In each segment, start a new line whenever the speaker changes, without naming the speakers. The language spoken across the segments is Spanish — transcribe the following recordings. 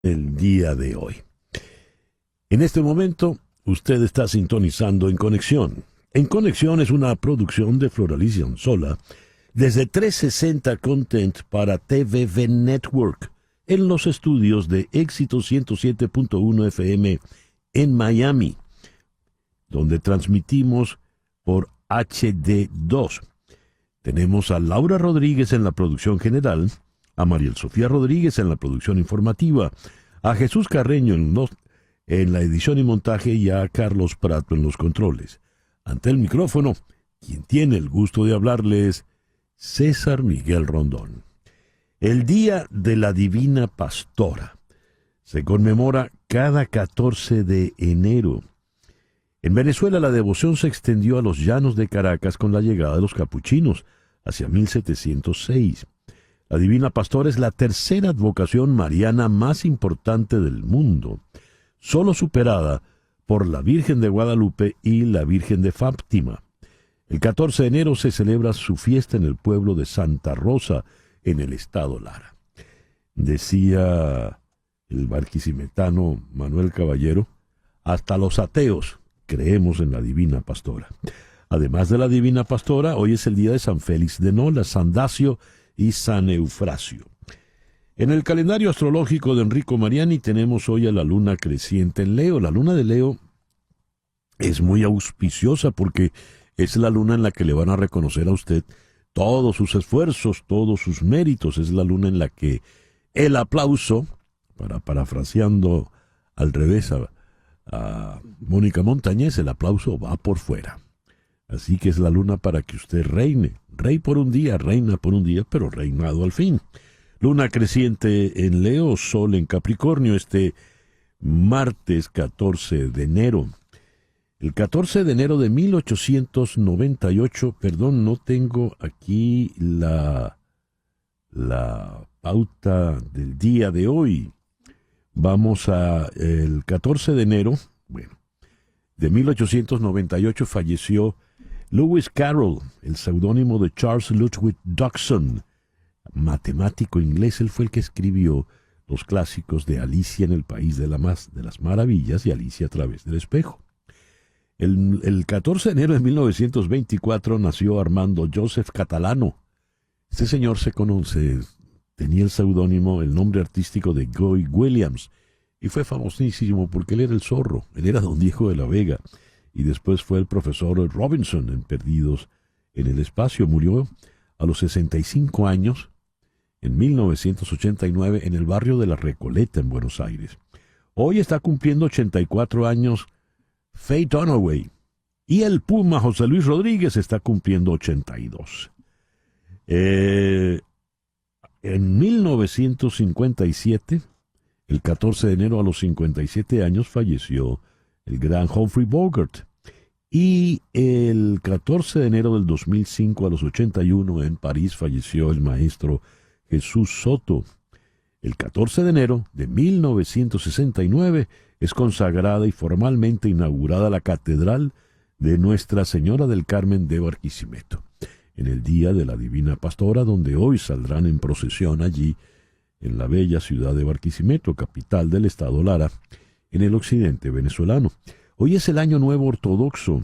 el día de hoy. En este momento, usted está sintonizando En Conexión. En Conexión es una producción de Floralicia Anzola desde 360 Content para TVV Network en los estudios de Éxito 107.1 FM en Miami, donde transmitimos por HD2. Tenemos a Laura Rodríguez en la producción general, a Mariel Sofía Rodríguez en la producción informativa, a Jesús Carreño en la edición y montaje y a Carlos Prato en los controles. Ante el micrófono, quien tiene el gusto de hablarles, César Miguel Rondón. El Día de la Divina Pastora se conmemora cada 14 de enero. En Venezuela la devoción se extendió a los llanos de Caracas con la llegada de los capuchinos hacia 1706. La Divina Pastora es la tercera advocación mariana más importante del mundo, solo superada por la Virgen de Guadalupe y la Virgen de Fátima. El 14 de enero se celebra su fiesta en el pueblo de Santa Rosa, en el estado Lara. Decía el barquisimetano Manuel Caballero, hasta los ateos creemos en la Divina Pastora. Además de la Divina Pastora, hoy es el día de San Félix de Nola, San Dacio y San Eufrasio. En el calendario astrológico de Enrico Mariani tenemos hoy a la luna creciente en Leo. La luna de Leo es muy auspiciosa porque es la luna en la que le van a reconocer a usted todos sus esfuerzos, todos sus méritos. Es la luna en la que el aplauso, parafraseando al revés a Mónica Montañez, el aplauso va por fuera. Así que es la luna para que usted reine. Rey por un día, reina por un día, pero reinado al fin. Luna creciente en Leo, Sol en Capricornio, este martes 14 de enero. El 14 de enero de 1898, no tengo aquí la pauta del día de hoy. Vamos a el 14 de enero, de 1898 falleció Lewis Carroll, el seudónimo de Charles Ludwig Dodgson, matemático inglés. Él fue el que escribió los clásicos de Alicia en el País de las Maravillas y Alicia a través del espejo. El 14 de enero de 1924 nació Armando Joseph Catalano. Este señor tenía el seudónimo, el nombre artístico de Guy Williams, y fue famosísimo porque él era el zorro, él era don Diego de la Vega, y después fue el profesor Robinson en Perdidos en el Espacio. Murió a los 65 años en 1989 en el barrio de La Recoleta en Buenos Aires. Hoy está cumpliendo 84 años Faye Dunaway, y el Puma José Luis Rodríguez está cumpliendo 82. En 1957, el 14 de enero a los 57 años, falleció el gran Humphrey Bogart. Y el 14 de enero del 2005 a los 81 en París falleció el maestro Jesús Soto. El 14 de enero de 1969 es consagrada y formalmente inaugurada la Catedral de Nuestra Señora del Carmen de Barquisimeto, en el Día de la Divina Pastora, donde hoy saldrán en procesión allí, en la bella ciudad de Barquisimeto, capital del estado Lara, en el occidente venezolano. Hoy es el Año Nuevo Ortodoxo.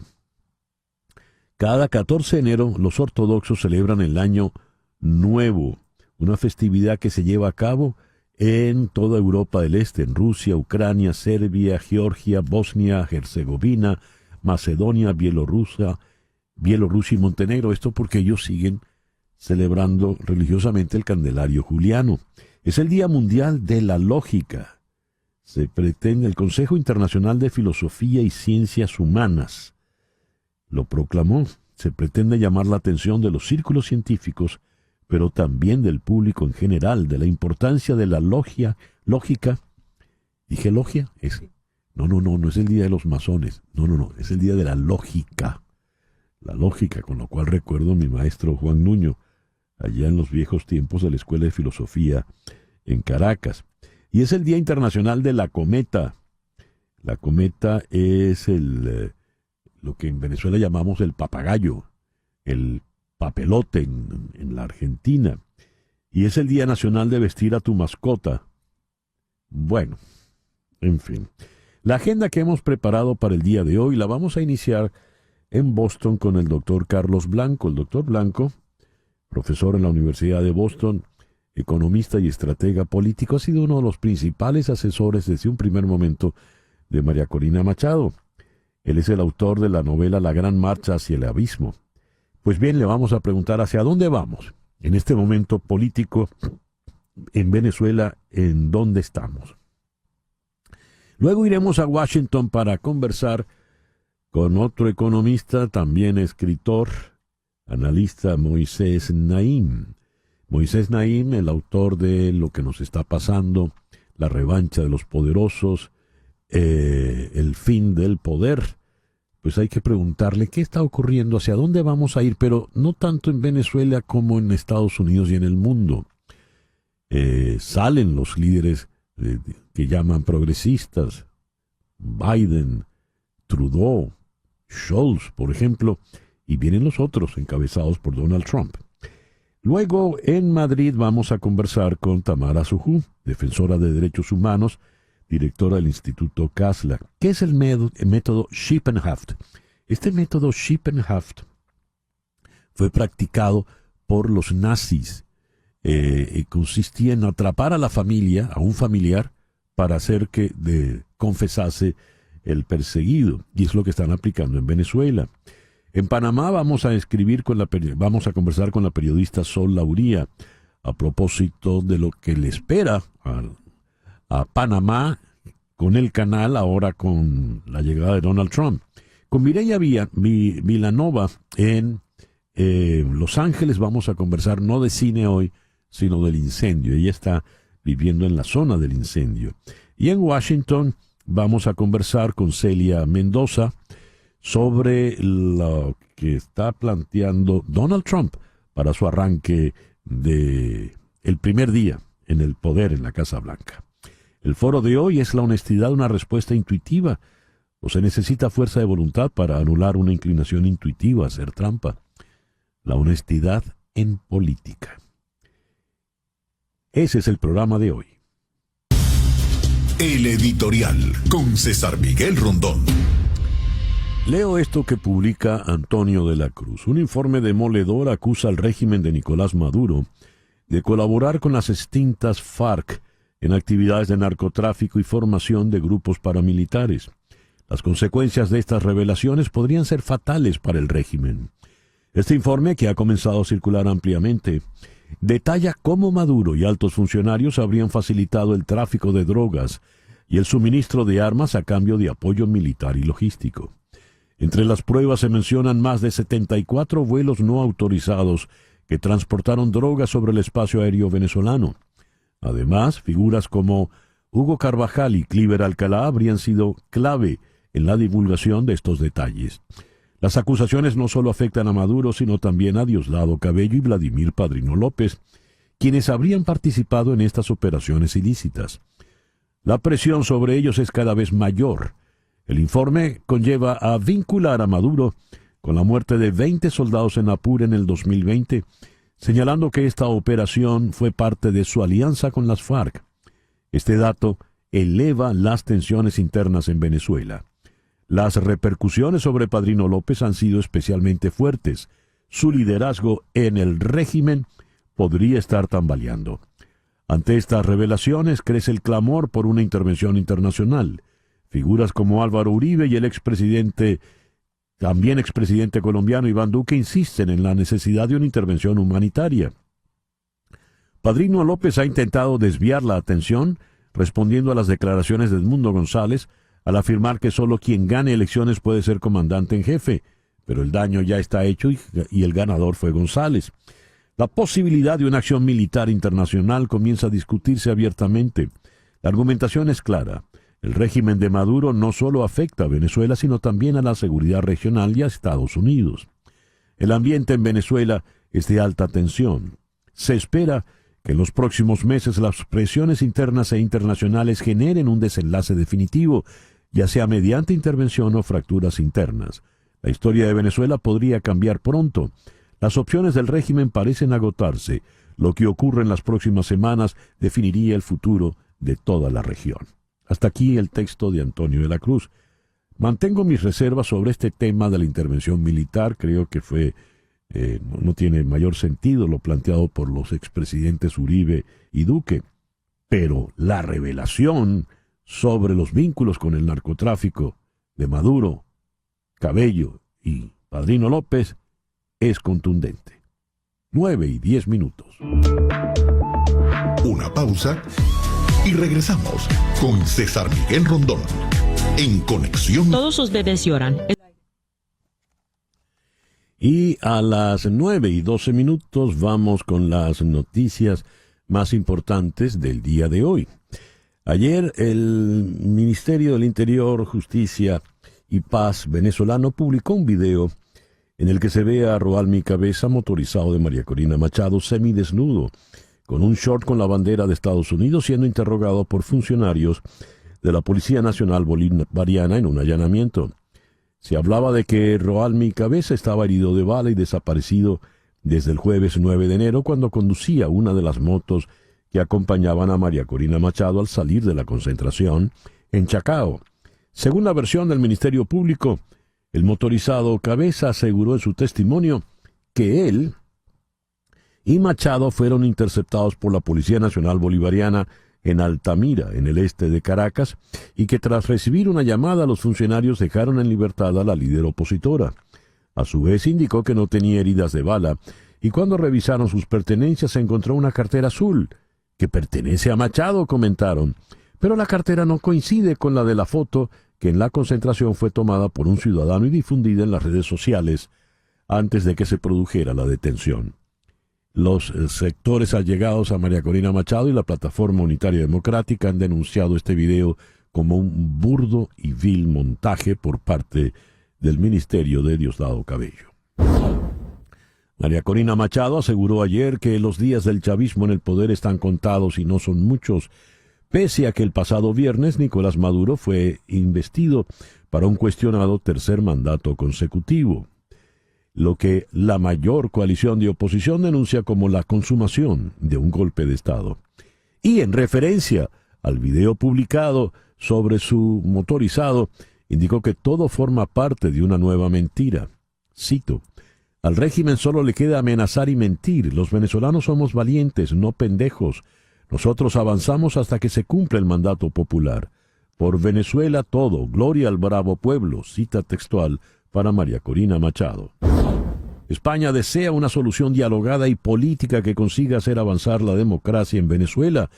Cada 14 de enero los ortodoxos celebran el Año Nuevo, una festividad que se lleva a cabo en toda Europa del Este, en Rusia, Ucrania, Serbia, Georgia, Bosnia, Herzegovina, Macedonia, Bielorrusia y Montenegro. Esto porque ellos siguen celebrando religiosamente el Candelario Juliano. Es el Día Mundial de la Lógica. El Consejo Internacional de Filosofía y Ciencias Humanas lo proclamó. Se pretende llamar la atención de los círculos científicos, pero también del público en general, de la importancia de la lógica. ¿Dije logia? No es el día de los masones. No, es el día de la lógica. La lógica, con lo cual recuerdo a mi maestro Juan Nuño, allá en los viejos tiempos de la Escuela de Filosofía en Caracas. Y es el Día Internacional de la Cometa. La cometa es lo que en Venezuela llamamos el papagayo, el papelote en la Argentina. Y es el Día Nacional de Vestir a tu Mascota Bueno, en fin. La agenda que hemos preparado para el día de hoy la vamos a iniciar en Boston con el doctor Carlos Blanco. El doctor Blanco, profesor en la Universidad de Boston, economista y estratega político, ha sido uno de los principales asesores desde un primer momento de María Corina Machado. Él es el autor de la novela La Gran Marcha hacia el Abismo. Pues bien, le vamos a preguntar hacia dónde vamos en este momento político en Venezuela, en dónde estamos. Luego iremos a Washington para conversar con otro economista, también escritor, analista, Moisés Naim. Moisés Naim, el autor de Lo que nos está pasando, La revancha de los poderosos, El fin del poder. Pues hay que preguntarle qué está ocurriendo, hacia dónde vamos a ir, pero no tanto en Venezuela como en Estados Unidos y en el mundo. Salen los líderes que llaman progresistas, Biden, Trudeau, Scholz, por ejemplo, y vienen los otros encabezados por Donald Trump. Luego, en Madrid, vamos a conversar con Tamara Sujú, defensora de derechos humanos, directora del Instituto Kasla. ¿Qué es el método Schippenhaft? Este método Schippenhaft fue practicado por los nazis. Consistía en atrapar a la familia, a un familiar, para hacer que confesase el perseguido. Y es lo que están aplicando en Venezuela. En Panamá vamos a conversar con la periodista Sol Lauría a propósito de lo que le espera a Panamá con el canal, ahora con la llegada de Donald Trump. Con Mireya Vilanova en Los Ángeles vamos a conversar no de cine hoy, sino del incendio. Ella está viviendo en la zona del incendio. Y en Washington vamos a conversar con Celia Mendoza sobre lo que está planteando Donald Trump para su arranque de el primer día en el poder en la Casa Blanca. El foro de hoy es la honestidad, una respuesta intuitiva, o se necesita fuerza de voluntad para anular una inclinación intuitiva a hacer trampa. La honestidad en política. Ese es el programa de hoy.
El editorial con César Miguel Rondón.
Leo esto que publica Antonio de la Cruz. Un informe demoledor acusa al régimen de Nicolás Maduro de colaborar con las extintas FARC en actividades de narcotráfico y formación de grupos paramilitares. Las consecuencias de estas revelaciones podrían ser fatales para el régimen. Este informe, que ha comenzado a circular ampliamente, detalla cómo Maduro y altos funcionarios habrían facilitado el tráfico de drogas y el suministro de armas a cambio de apoyo militar y logístico. Entre las pruebas se mencionan más de 74 vuelos no autorizados que transportaron drogas sobre el espacio aéreo venezolano. Además, figuras como Hugo Carvajal y Cliver Alcalá habrían sido clave en la divulgación de estos detalles. Las acusaciones no solo afectan a Maduro, sino también a Diosdado Cabello y Vladimir Padrino López, quienes habrían participado en estas operaciones ilícitas. La presión sobre ellos es cada vez mayor. El informe conlleva a vincular a Maduro con la muerte de 20 soldados en Apure en el 2020, señalando que esta operación fue parte de su alianza con las FARC. Este dato eleva las tensiones internas en Venezuela. Las repercusiones sobre Padrino López han sido especialmente fuertes. Su liderazgo en el régimen podría estar tambaleando. Ante estas revelaciones crece el clamor por una intervención internacional. Figuras como Álvaro Uribe y el también expresidente colombiano Iván Duque insisten en la necesidad de una intervención humanitaria. Padrino López ha intentado desviar la atención, respondiendo a las declaraciones de Edmundo González, al afirmar que solo quien gane elecciones puede ser comandante en jefe, pero el daño ya está hecho y el ganador fue González. La posibilidad de una acción militar internacional comienza a discutirse abiertamente. La argumentación es clara. El régimen de Maduro no solo afecta a Venezuela, sino también a la seguridad regional y a Estados Unidos. El ambiente en Venezuela es de alta tensión. Se espera que en los próximos meses las presiones internas e internacionales generen un desenlace definitivo, ya sea mediante intervención o fracturas internas. La historia de Venezuela podría cambiar pronto. Las opciones del régimen parecen agotarse. Lo que ocurre en las próximas semanas definiría el futuro de toda la región. Hasta aquí el texto de Antonio de la Cruz. Mantengo mis reservas sobre este tema de la intervención militar. Creo que no tiene mayor sentido lo planteado por los expresidentes Uribe y Duque. Pero la revelación sobre los vínculos con el narcotráfico de Maduro, Cabello y Padrino López es contundente. 9:10.
Una pausa y regresamos con César Miguel Rondón en Conexión.
Todos sus bebés lloran.
Y a las 9:12 vamos con las noticias más importantes del día de hoy. Ayer el Ministerio del Interior, Justicia y Paz venezolano publicó un video en el que se ve a Roalmi Cabeza, motorizado de María Corina Machado, semidesnudo, con un short con la bandera de Estados Unidos, siendo interrogado por funcionarios de la Policía Nacional Bolivariana en un allanamiento. Se hablaba de que Roalmi Cabeza estaba herido de bala y desaparecido desde el jueves 9 de enero, cuando conducía una de las motos que acompañaban a María Corina Machado al salir de la concentración en Chacao. Según la versión del Ministerio Público, el motorizado Cabeza aseguró en su testimonio que él y Machado fueron interceptados por la Policía Nacional Bolivariana en Altamira, en el este de Caracas, y que tras recibir una llamada los funcionarios dejaron en libertad a la líder opositora. A su vez indicó que no tenía heridas de bala, y cuando revisaron sus pertenencias se encontró una cartera azul, que pertenece a Machado, comentaron, pero la cartera no coincide con la de la foto que en la concentración fue tomada por un ciudadano y difundida en las redes sociales antes de que se produjera la detención. Los sectores allegados a María Corina Machado y la Plataforma Unitaria Democrática han denunciado este video como un burdo y vil montaje por parte del Ministerio de Diosdado Cabello. María Corina Machado aseguró ayer que los días del chavismo en el poder están contados y no son muchos, pese a que el pasado viernes Nicolás Maduro fue investido para un cuestionado tercer mandato consecutivo, lo que la mayor coalición de oposición denuncia como la consumación de un golpe de Estado. Y en referencia al video publicado sobre su motorizado, indicó que todo forma parte de una nueva mentira. Cito: al régimen solo le queda amenazar y mentir. Los venezolanos somos valientes, no pendejos. Nosotros avanzamos hasta que se cumpla el mandato popular. Por Venezuela todo, gloria al bravo pueblo. Cita textual para María Corina Machado. España desea una solución dialogada y política que consiga hacer avanzar la democracia en Venezuela,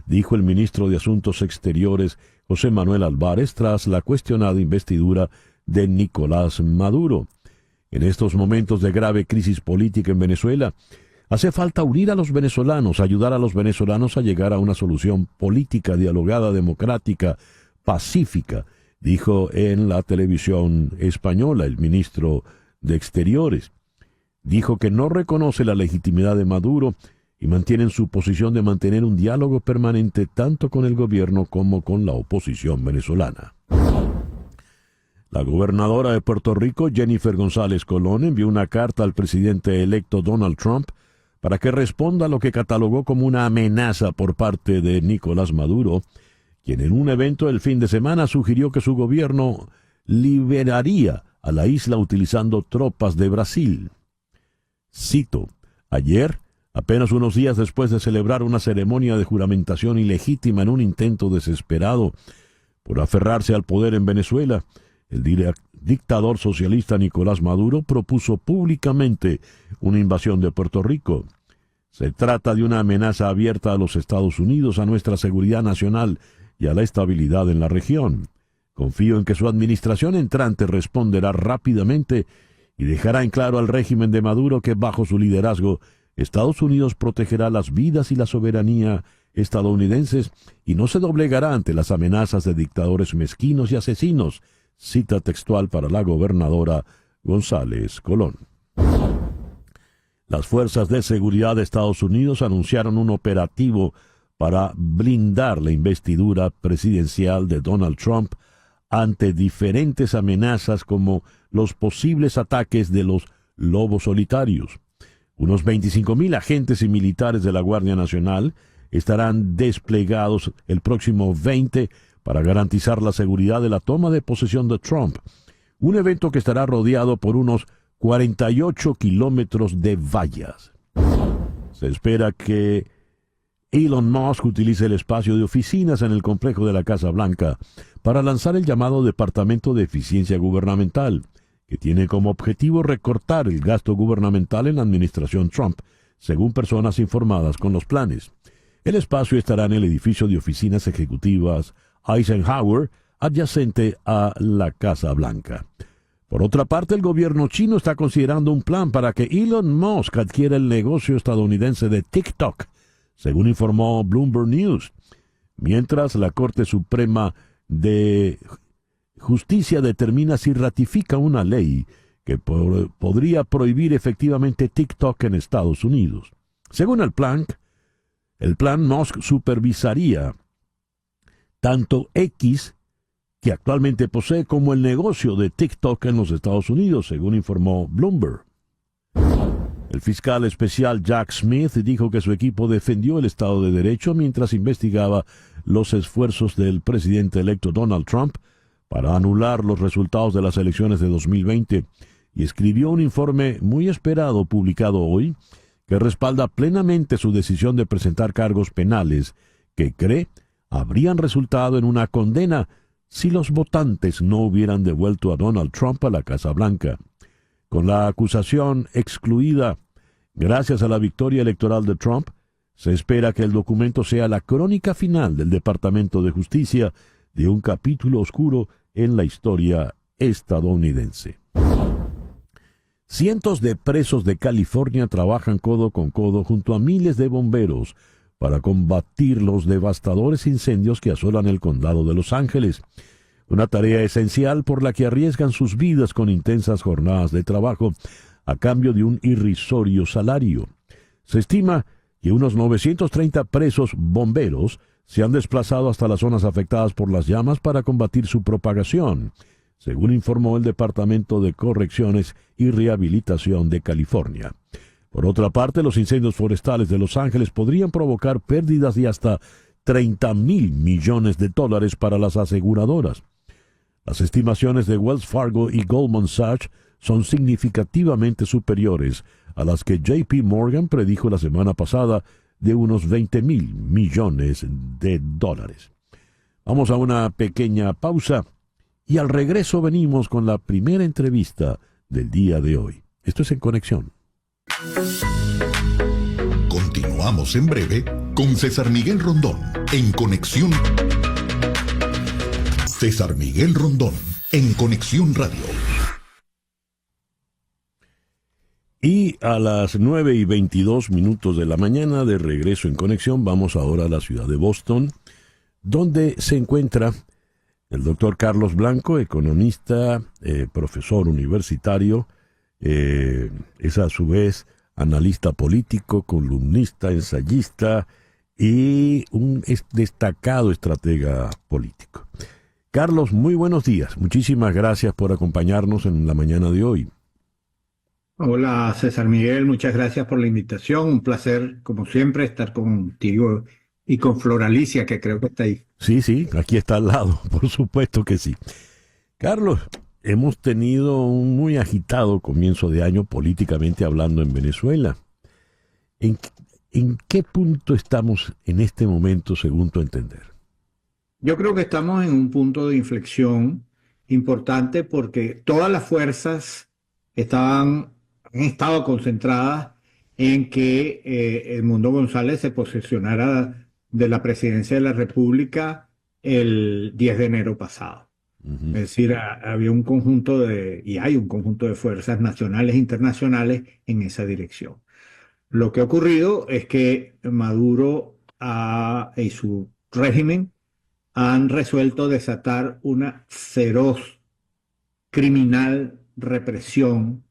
dijo el ministro de Asuntos Exteriores José Manuel Álvarez tras la cuestionada investidura de Nicolás Maduro. En estos momentos de grave crisis política en Venezuela, hace falta unir a los venezolanos, ayudar a los venezolanos a llegar a una solución política, dialogada, democrática, pacífica, dijo en la televisión española el ministro de Exteriores. Dijo que no reconoce la legitimidad de Maduro y mantiene su posición de mantener un diálogo permanente tanto con el gobierno como con la oposición venezolana. La gobernadora de Puerto Rico, Jennifer González Colón, envió una carta al presidente electo Donald Trump para que responda a lo que catalogó como una amenaza por parte de Nicolás Maduro, quien en un evento el fin de semana sugirió que su gobierno liberaría a la isla utilizando tropas de Brasil. Cito: ayer, apenas unos días después de celebrar una ceremonia de juramentación ilegítima en un intento desesperado por aferrarse al poder en Venezuela, el dictador socialista Nicolás Maduro propuso públicamente una invasión de Puerto Rico. Se trata de una amenaza abierta a los Estados Unidos, a nuestra seguridad nacional y a la estabilidad en la región. Confío en que su administración entrante responderá rápidamente y dejará en claro al régimen de Maduro que bajo su liderazgo Estados Unidos protegerá las vidas y la soberanía estadounidenses y no se doblegará ante las amenazas de dictadores mezquinos y asesinos. Cita textual para la gobernadora González Colón. Las fuerzas de seguridad de Estados Unidos anunciaron un operativo para blindar la investidura presidencial de Donald Trump ante diferentes amenazas como los posibles ataques de los lobos solitarios. Unos 25,000 agentes y militares de la Guardia Nacional estarán desplegados el próximo 20 para garantizar la seguridad de la toma de posesión de Trump. Un evento que estará rodeado por unos 48 kilómetros de vallas. Se espera que Elon Musk utilice el espacio de oficinas en el complejo de la Casa Blanca para lanzar el llamado Departamento de Eficiencia Gubernamental, que tiene como objetivo recortar el gasto gubernamental en la administración Trump, según personas informadas con los planes. El espacio estará en el edificio de oficinas ejecutivas Eisenhower, adyacente a la Casa Blanca. Por otra parte, el gobierno chino está considerando un plan para que Elon Musk adquiera el negocio estadounidense de TikTok, según informó Bloomberg News, mientras la Corte Suprema de Justicia determina si ratifica una ley que podría prohibir efectivamente TikTok en Estados Unidos. Según el plan Musk supervisaría tanto X, que actualmente posee, como el negocio de TikTok en los Estados Unidos, según informó Bloomberg. El fiscal especial Jack Smith dijo que su equipo defendió el Estado de Derecho mientras investigaba los esfuerzos del presidente electo Donald Trump para anular los resultados de las elecciones de 2020 y escribió un informe muy esperado publicado hoy que respalda plenamente su decisión de presentar cargos penales que cree habrían resultado en una condena si los votantes no hubieran devuelto a Donald Trump a la Casa Blanca. Con la acusación excluida gracias a la victoria electoral de Trump, se espera que el documento sea la crónica final del Departamento de Justicia de un capítulo oscuro en la historia estadounidense. Cientos de presos de California trabajan codo con codo junto a miles de bomberos para combatir los devastadores incendios que asolan el condado de Los Ángeles. Una tarea esencial por la que arriesgan sus vidas con intensas jornadas de trabajo a cambio de un irrisorio salario. Se estima que unos 930 presos bomberos se han desplazado hasta las zonas afectadas por las llamas para combatir su propagación, según informó el Departamento de Correcciones y Rehabilitación de California. Por otra parte, los incendios forestales de Los Ángeles podrían provocar pérdidas de hasta $30,000 millones para las aseguradoras. Las estimaciones de Wells Fargo y Goldman Sachs son significativamente superiores a las que JP Morgan predijo la semana pasada de unos $20,000 millones. Vamos a una pequeña pausa y al regreso venimos con la primera entrevista del día de hoy. Esto es En Conexión.
Continuamos en breve con César Miguel Rondón en Conexión. César Miguel Rondón en Conexión Radio.
Y a las 9:22 de la mañana, de regreso en Conexión, vamos ahora a la ciudad de Boston, donde se encuentra el doctor Carlos Blanco, economista, profesor universitario, es a su vez analista político, columnista, ensayista y un destacado estratega político. Carlos, muy buenos días. Muchísimas gracias por acompañarnos en la mañana de hoy.
Hola César Miguel, muchas gracias por la invitación. Un placer, como siempre, estar contigo y con Flor Alicia, que creo que está ahí.
Sí, aquí está al lado, por supuesto que sí. Carlos, hemos tenido un muy agitado comienzo de año políticamente hablando en Venezuela. ¿En qué punto estamos en este momento, según tu entender?
Yo creo que estamos en un punto de inflexión importante porque todas las fuerzas han estado concentradas en que Edmundo González se posesionara de la presidencia de la República el 10 de enero pasado. Es decir, había un conjunto y hay un conjunto de fuerzas nacionales e internacionales en esa dirección. Lo que ha ocurrido es que Maduro y su régimen han resuelto desatar una feroz, criminal represión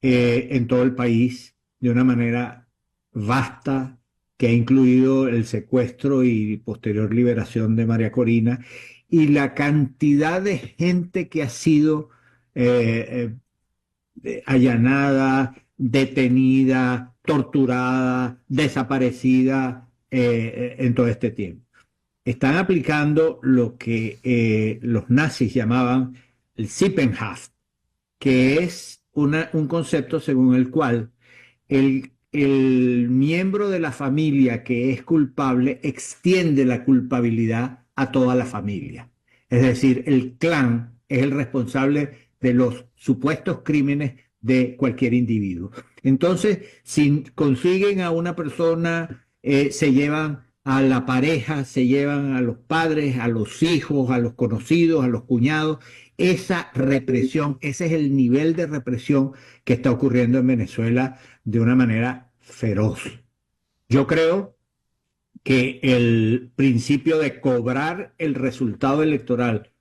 en todo el país de una manera vasta, que ha incluido el secuestro y posterior liberación de María Corina, y la cantidad de gente que ha sido allanada, detenida, torturada, desaparecida, en todo este tiempo. Están aplicando lo que los nazis llamaban el Sippenhaft, que es un concepto según el cual el miembro de la familia que es culpable extiende la culpabilidad a toda la familia. Es decir, el clan es el responsable de los supuestos crímenes de cualquier individuo. Entonces, si consiguen a una persona, se llevan a la pareja, se llevan a los padres, a los hijos, a los conocidos, a los cuñados. Esa represión, ese es el nivel de represión que está ocurriendo en Venezuela de una manera feroz. Yo creo que el principio de cobrar el resultado electoral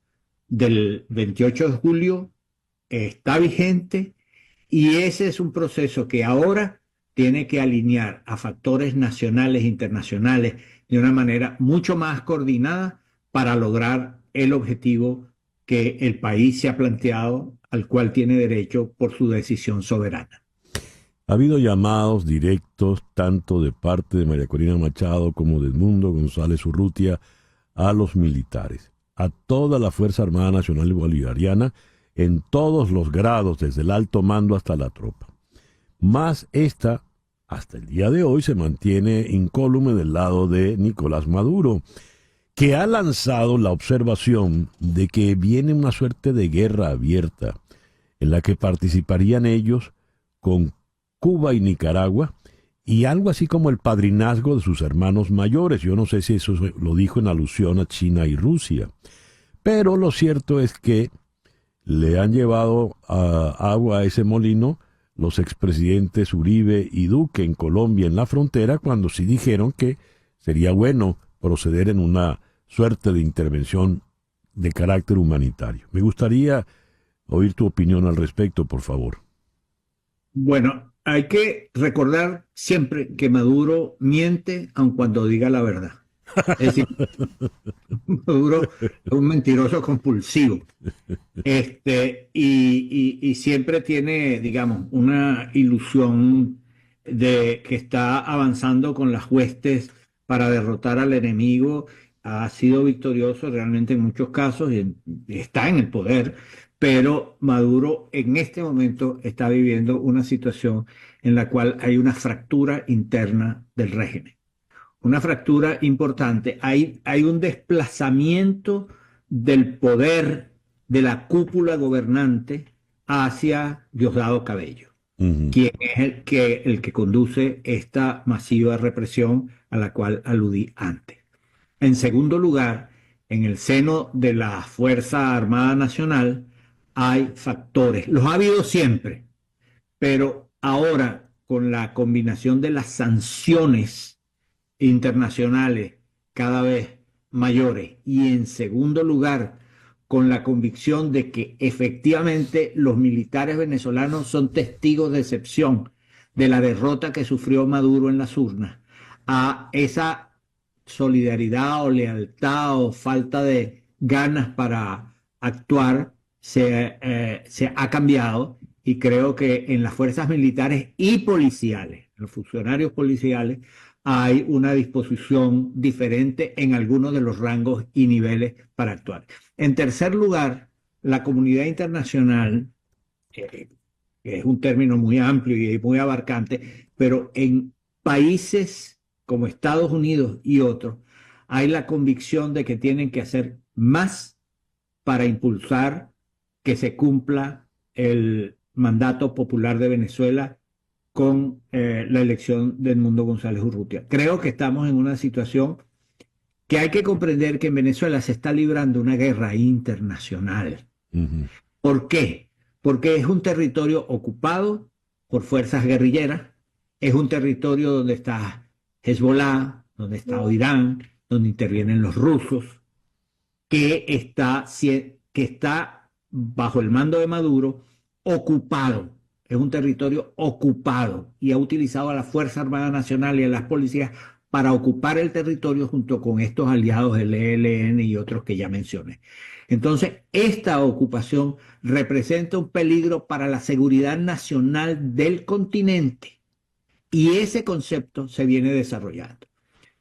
del 28 de julio está vigente y ese es un proceso que ahora tiene que alinear a factores nacionales e internacionales de una manera mucho más coordinada para lograr el objetivo que el país se ha planteado, al cual tiene derecho por su decisión soberana.
Ha habido llamados directos tanto de parte de María Corina Machado como de Edmundo González Urrutia a los militares, a toda la Fuerza Armada Nacional Bolivariana, en todos los grados, desde el alto mando hasta la tropa. Más esta, hasta el día de hoy, se mantiene incólume del lado de Nicolás Maduro, que ha lanzado la observación de que viene una suerte de guerra abierta, en la que participarían ellos con Cuba y Nicaragua, y algo así como el padrinazgo de sus hermanos mayores. Yo no sé si eso lo dijo en alusión a China y Rusia, pero lo cierto es que le han llevado agua a ese molino los expresidentes Uribe y Duque en Colombia, en la frontera, cuando sí dijeron que sería bueno proceder en una suerte de intervención de carácter humanitario. Me gustaría oír tu opinión al respecto, por favor.
Bueno, hay que recordar siempre que Maduro miente aun cuando diga la verdad. Es decir, Maduro es un mentiroso compulsivo. Y siempre tiene, digamos, una ilusión de que está avanzando con las huestes para derrotar al enemigo. Ha sido victorioso realmente en muchos casos y está en el poder, pero Maduro en este momento está viviendo una situación en la cual hay una fractura interna del régimen. Una fractura importante. Hay un desplazamiento del poder de la cúpula gobernante hacia Diosdado Cabello, quien es el que conduce esta masiva represión a la cual aludí antes. En segundo lugar, en el seno de la Fuerza Armada Nacional hay factores, los ha habido siempre, pero ahora con la combinación de las sanciones internacionales cada vez mayores y en segundo lugar con la convicción de que efectivamente los militares venezolanos son testigos de excepción de la derrota que sufrió Maduro en las urnas, a esa solidaridad o lealtad o falta de ganas para actuar se ha cambiado, y creo que en las fuerzas militares y policiales, los funcionarios policiales, hay una disposición diferente en algunos de los rangos y niveles para actuar. En tercer lugar, la comunidad internacional, que es un término muy amplio y muy abarcante, pero en países como Estados Unidos y otros, hay la convicción de que tienen que hacer más para impulsar que se cumpla el mandato popular de Venezuela con la elección de Edmundo González Urrutia. Creo que estamos en una situación que hay que comprender que en Venezuela se está librando una guerra internacional. ¿Por qué? Porque es un territorio ocupado por fuerzas guerrilleras, es un territorio donde está Hezbollah, donde está Irán, donde intervienen los rusos, que está bajo el mando de Maduro, ocupado. Es un territorio ocupado y ha utilizado a la Fuerza Armada Nacional y a las policías para ocupar el territorio junto con estos aliados del ELN y otros que ya mencioné. Entonces, esta ocupación representa un peligro para la seguridad nacional del continente y ese concepto se viene desarrollando.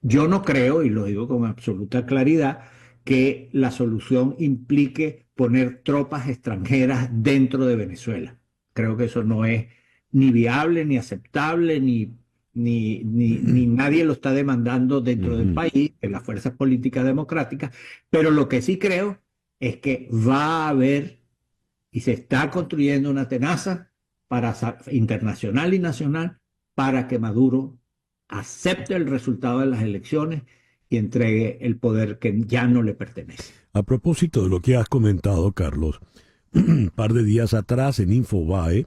Yo no creo, y lo digo con absoluta claridad, que la solución implique poner tropas extranjeras dentro de Venezuela. Creo que eso no es ni viable, ni aceptable, ni nadie lo está demandando dentro del
Ujú.
país, en las fuerzas políticas democráticas, pero lo que sí creo es que va a haber y se está construyendo una tenaza internacional y nacional para que Maduro acepte el resultado de las elecciones y entregue el poder que ya no le pertenece.
A propósito de lo que has comentado, Carlos, un par de días atrás en Infobae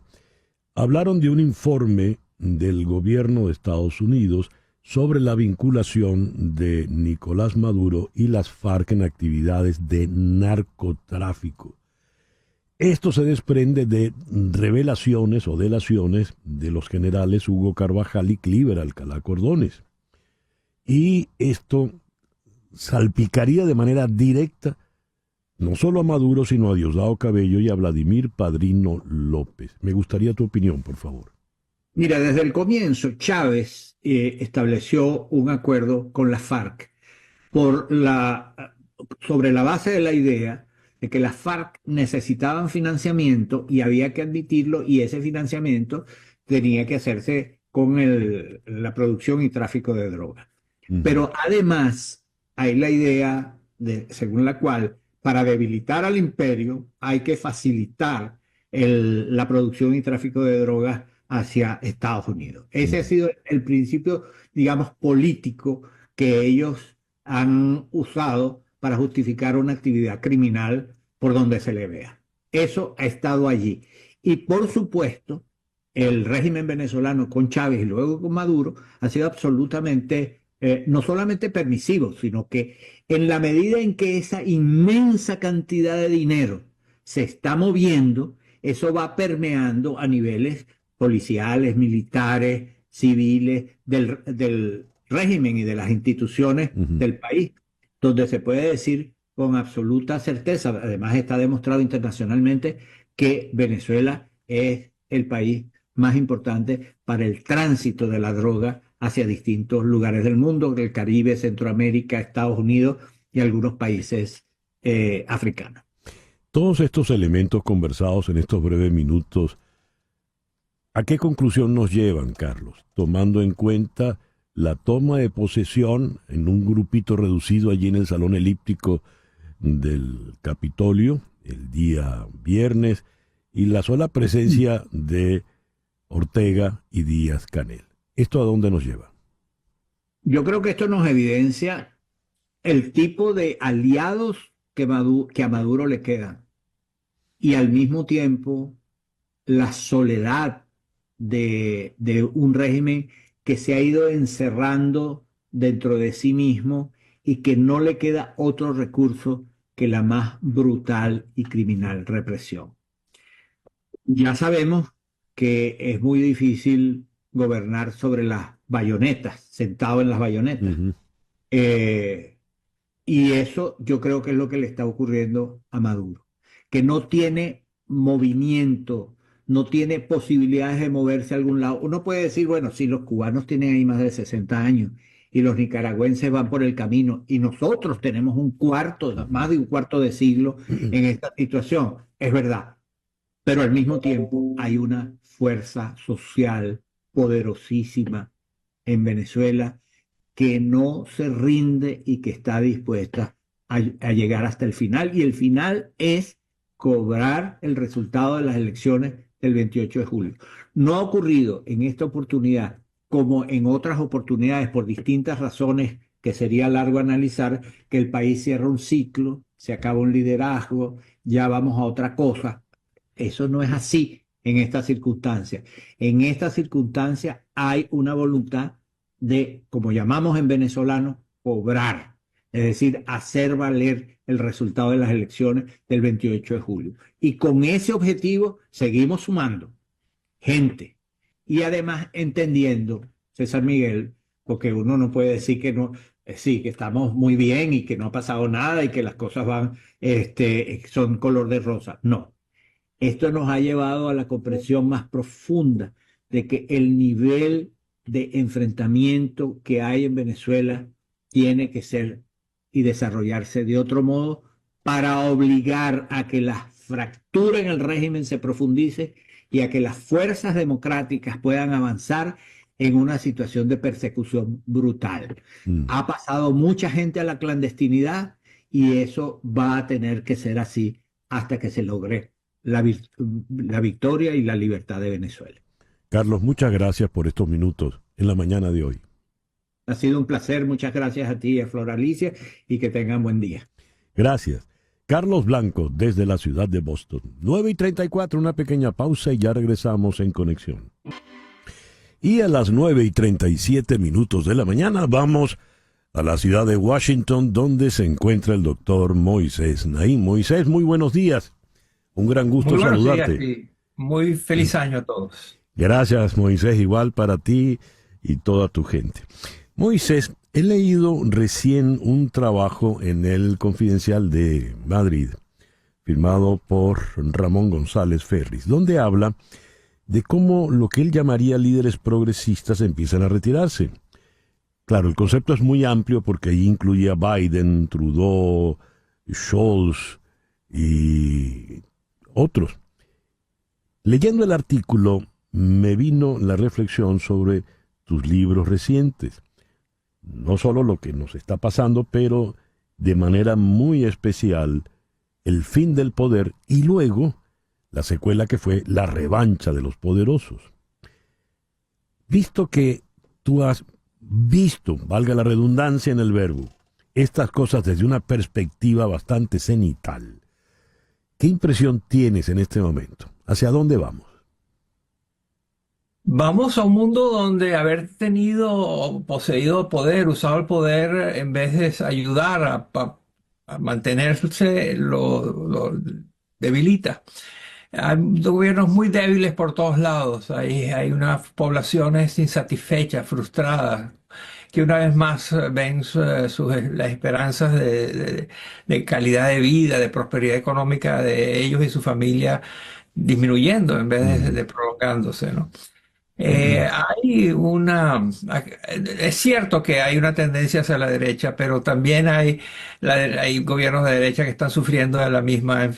hablaron de un informe del gobierno de Estados Unidos sobre la vinculación de Nicolás Maduro y las FARC en actividades de narcotráfico. Esto se desprende de revelaciones o delaciones de los generales Hugo Carvajal y Cliver Alcalá Cordones. Y esto salpicaría de manera directa no solo a Maduro, sino a Diosdado Cabello y a Vladimir Padrino López. Me gustaría tu opinión, por favor.
Mira, desde el comienzo Chávez estableció un acuerdo con la FARC sobre la base de la idea de que las FARC necesitaban financiamiento y había que admitirlo y ese financiamiento tenía que hacerse con la producción y tráfico de drogas.
Ujú.
Pero además hay la idea según la cual para debilitar al imperio hay que facilitar la producción y tráfico de drogas hacia Estados Unidos. Ese ha
Ujú.
sido el principio, digamos, político que ellos han usado para justificar una actividad criminal por donde se le vea. Eso ha estado allí. Y por supuesto, el régimen venezolano con Chávez y luego con Maduro ha sido absolutamente, no solamente permisivo, sino que en la medida en que esa inmensa cantidad de dinero se está moviendo, eso va permeando a niveles policiales, militares, civiles, del régimen y de las instituciones
Ujú.
del país, donde se puede decir con absoluta certeza, además está demostrado internacionalmente, que Venezuela es el país más importante para el tránsito de la droga hacia distintos lugares del mundo, del Caribe, Centroamérica, Estados Unidos y algunos países africanos.
Todos estos elementos conversados en estos breves minutos, ¿a qué conclusión nos llevan, Carlos? Tomando en cuenta la toma de posesión en un grupito reducido allí en el Salón Elíptico del Capitolio el día viernes y la sola presencia de Ortega y Díaz Canel. ¿Esto a dónde nos lleva?
Yo creo que esto nos evidencia el tipo de aliados que a Maduro le quedan y al mismo tiempo la soledad de un régimen que se ha ido encerrando dentro de sí mismo y que no le queda otro recurso que la más brutal y criminal represión. Ya sabemos que es muy difícil gobernar sobre las bayonetas, sentado en las bayonetas.
Ujú.
Eh, y eso yo creo que es lo que le está ocurriendo a Maduro, que no tiene movimiento, no tiene posibilidades de moverse a algún lado. Uno puede decir, bueno, si los cubanos tienen ahí más de 60 años y los nicaragüenses van por el camino y nosotros tenemos
Ujú.
más de un cuarto de siglo en esta situación, es verdad, pero al mismo tiempo hay una fuerza social poderosísima en Venezuela que no se rinde y que está dispuesta a llegar hasta el final. Y el final es cobrar el resultado de las elecciones del 28 de julio. No ha ocurrido en esta oportunidad como en otras oportunidades por distintas razones que sería largo analizar, que el país cierra un ciclo, se acaba un liderazgo, ya vamos a otra cosa. Eso no es así en estas circunstancias. En estas circunstancias hay una voluntad de, como llamamos en venezolano, cobrar, es decir, hacer valer el resultado de las elecciones del 28 de julio. Y con ese objetivo seguimos sumando gente y además entendiendo, César Miguel, porque uno no puede decir que no, sí, que estamos muy bien y que no ha pasado nada y que las cosas van, son color de rosa. No, esto nos ha llevado a la comprensión más profunda de que el nivel de enfrentamiento que hay en Venezuela tiene que ser y desarrollarse de otro modo para obligar a que la fractura en el régimen se profundice y a que las fuerzas democráticas puedan avanzar en una situación de persecución brutal.
Mm.
Ha pasado mucha gente a la clandestinidad y eso va a tener que ser así hasta que se logre la victoria y la libertad de Venezuela.
Carlos, muchas gracias por estos minutos en la mañana de hoy.
Ha sido un placer, muchas gracias a ti y a Flor Alicia y que tengan buen día.
Gracias. Carlos Blanco, desde la ciudad de Boston. 9:34, una pequeña pausa y ya regresamos en conexión. Y a las 9:37 de la mañana vamos a la ciudad de Washington, donde se encuentra el doctor Moisés Naim. Moisés, muy buenos días. Un gran gusto
Muy buenos
saludarte.
días y muy feliz año a todos.
Gracias, Moisés, igual para ti y toda tu gente. Moisés, he leído recién un trabajo en el Confidencial de Madrid, firmado por Ramón González Ferris, donde habla de cómo lo que él llamaría líderes progresistas empiezan a retirarse. Claro, el concepto es muy amplio porque ahí incluye a Biden, Trudeau, Scholz y otros. Leyendo el artículo, me vino la reflexión sobre tus libros recientes. No solo lo que nos está pasando, pero de manera muy especial, el fin del poder y luego la secuela que fue la revancha de los poderosos. Visto que tú has visto, valga la redundancia en el verbo, estas cosas desde una perspectiva bastante cenital, ¿qué impresión tienes en este momento? ¿Hacia dónde vamos?
Vamos a un mundo donde haber tenido, poseído poder, usado el poder, en vez de ayudar a mantenerse, lo debilita. Hay gobiernos muy débiles por todos lados. Hay unas poblaciones insatisfechas, frustradas, que una vez más ven las esperanzas de calidad de vida, de prosperidad económica de ellos y su familia disminuyendo en vez de prolongándose, ¿no? Es cierto que hay una tendencia hacia la derecha, pero también hay gobiernos de derecha que están sufriendo de la misma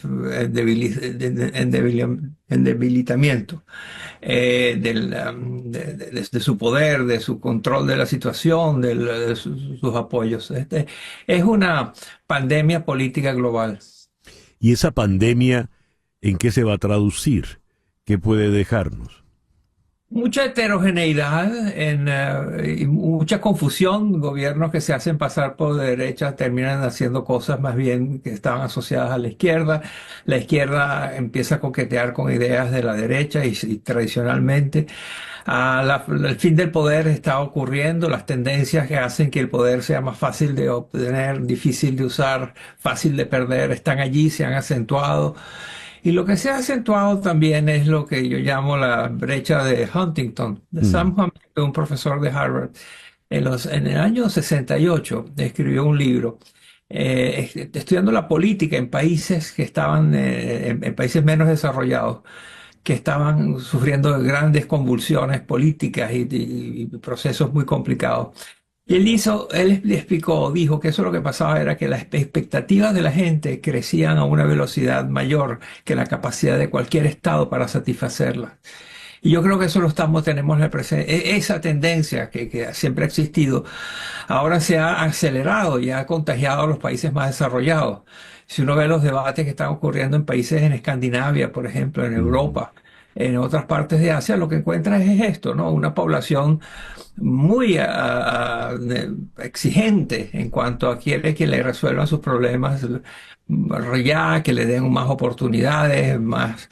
debilitamiento de su poder, de su control de la situación, de sus apoyos. Es una pandemia política global.
¿Y esa pandemia en qué se va a traducir? ¿Qué puede dejarnos?
Mucha heterogeneidad y mucha confusión. Gobiernos que se hacen pasar por derecha terminan haciendo cosas más bien que estaban asociadas a la izquierda. La izquierda empieza a coquetear con ideas de la derecha y tradicionalmente el fin del poder está ocurriendo. Las tendencias que hacen que el poder sea más fácil de obtener, difícil de usar, fácil de perder, están allí, se han acentuado. Y lo que se ha acentuado también es lo que yo llamo la brecha de Huntington, de Sam Huntington, un profesor de Harvard. En el año 68 escribió un libro estudiando la política en países que estaban, en países menos desarrollados, que estaban sufriendo grandes convulsiones políticas y procesos muy complicados. Y él le explicó, dijo que eso lo que pasaba era que las expectativas de la gente crecían a una velocidad mayor que la capacidad de cualquier estado para satisfacerlas. Y yo creo que eso tenemos en el presente. Esa tendencia que siempre ha existido, ahora se ha acelerado y ha contagiado a los países más desarrollados. Si uno ve los debates que están ocurriendo en países en Escandinavia, por ejemplo, en Europa, en otras partes de Asia, lo que encuentras es esto, ¿no? Una población muy exigente en cuanto a quiere que le resuelvan sus problemas ya, que le den más oportunidades, más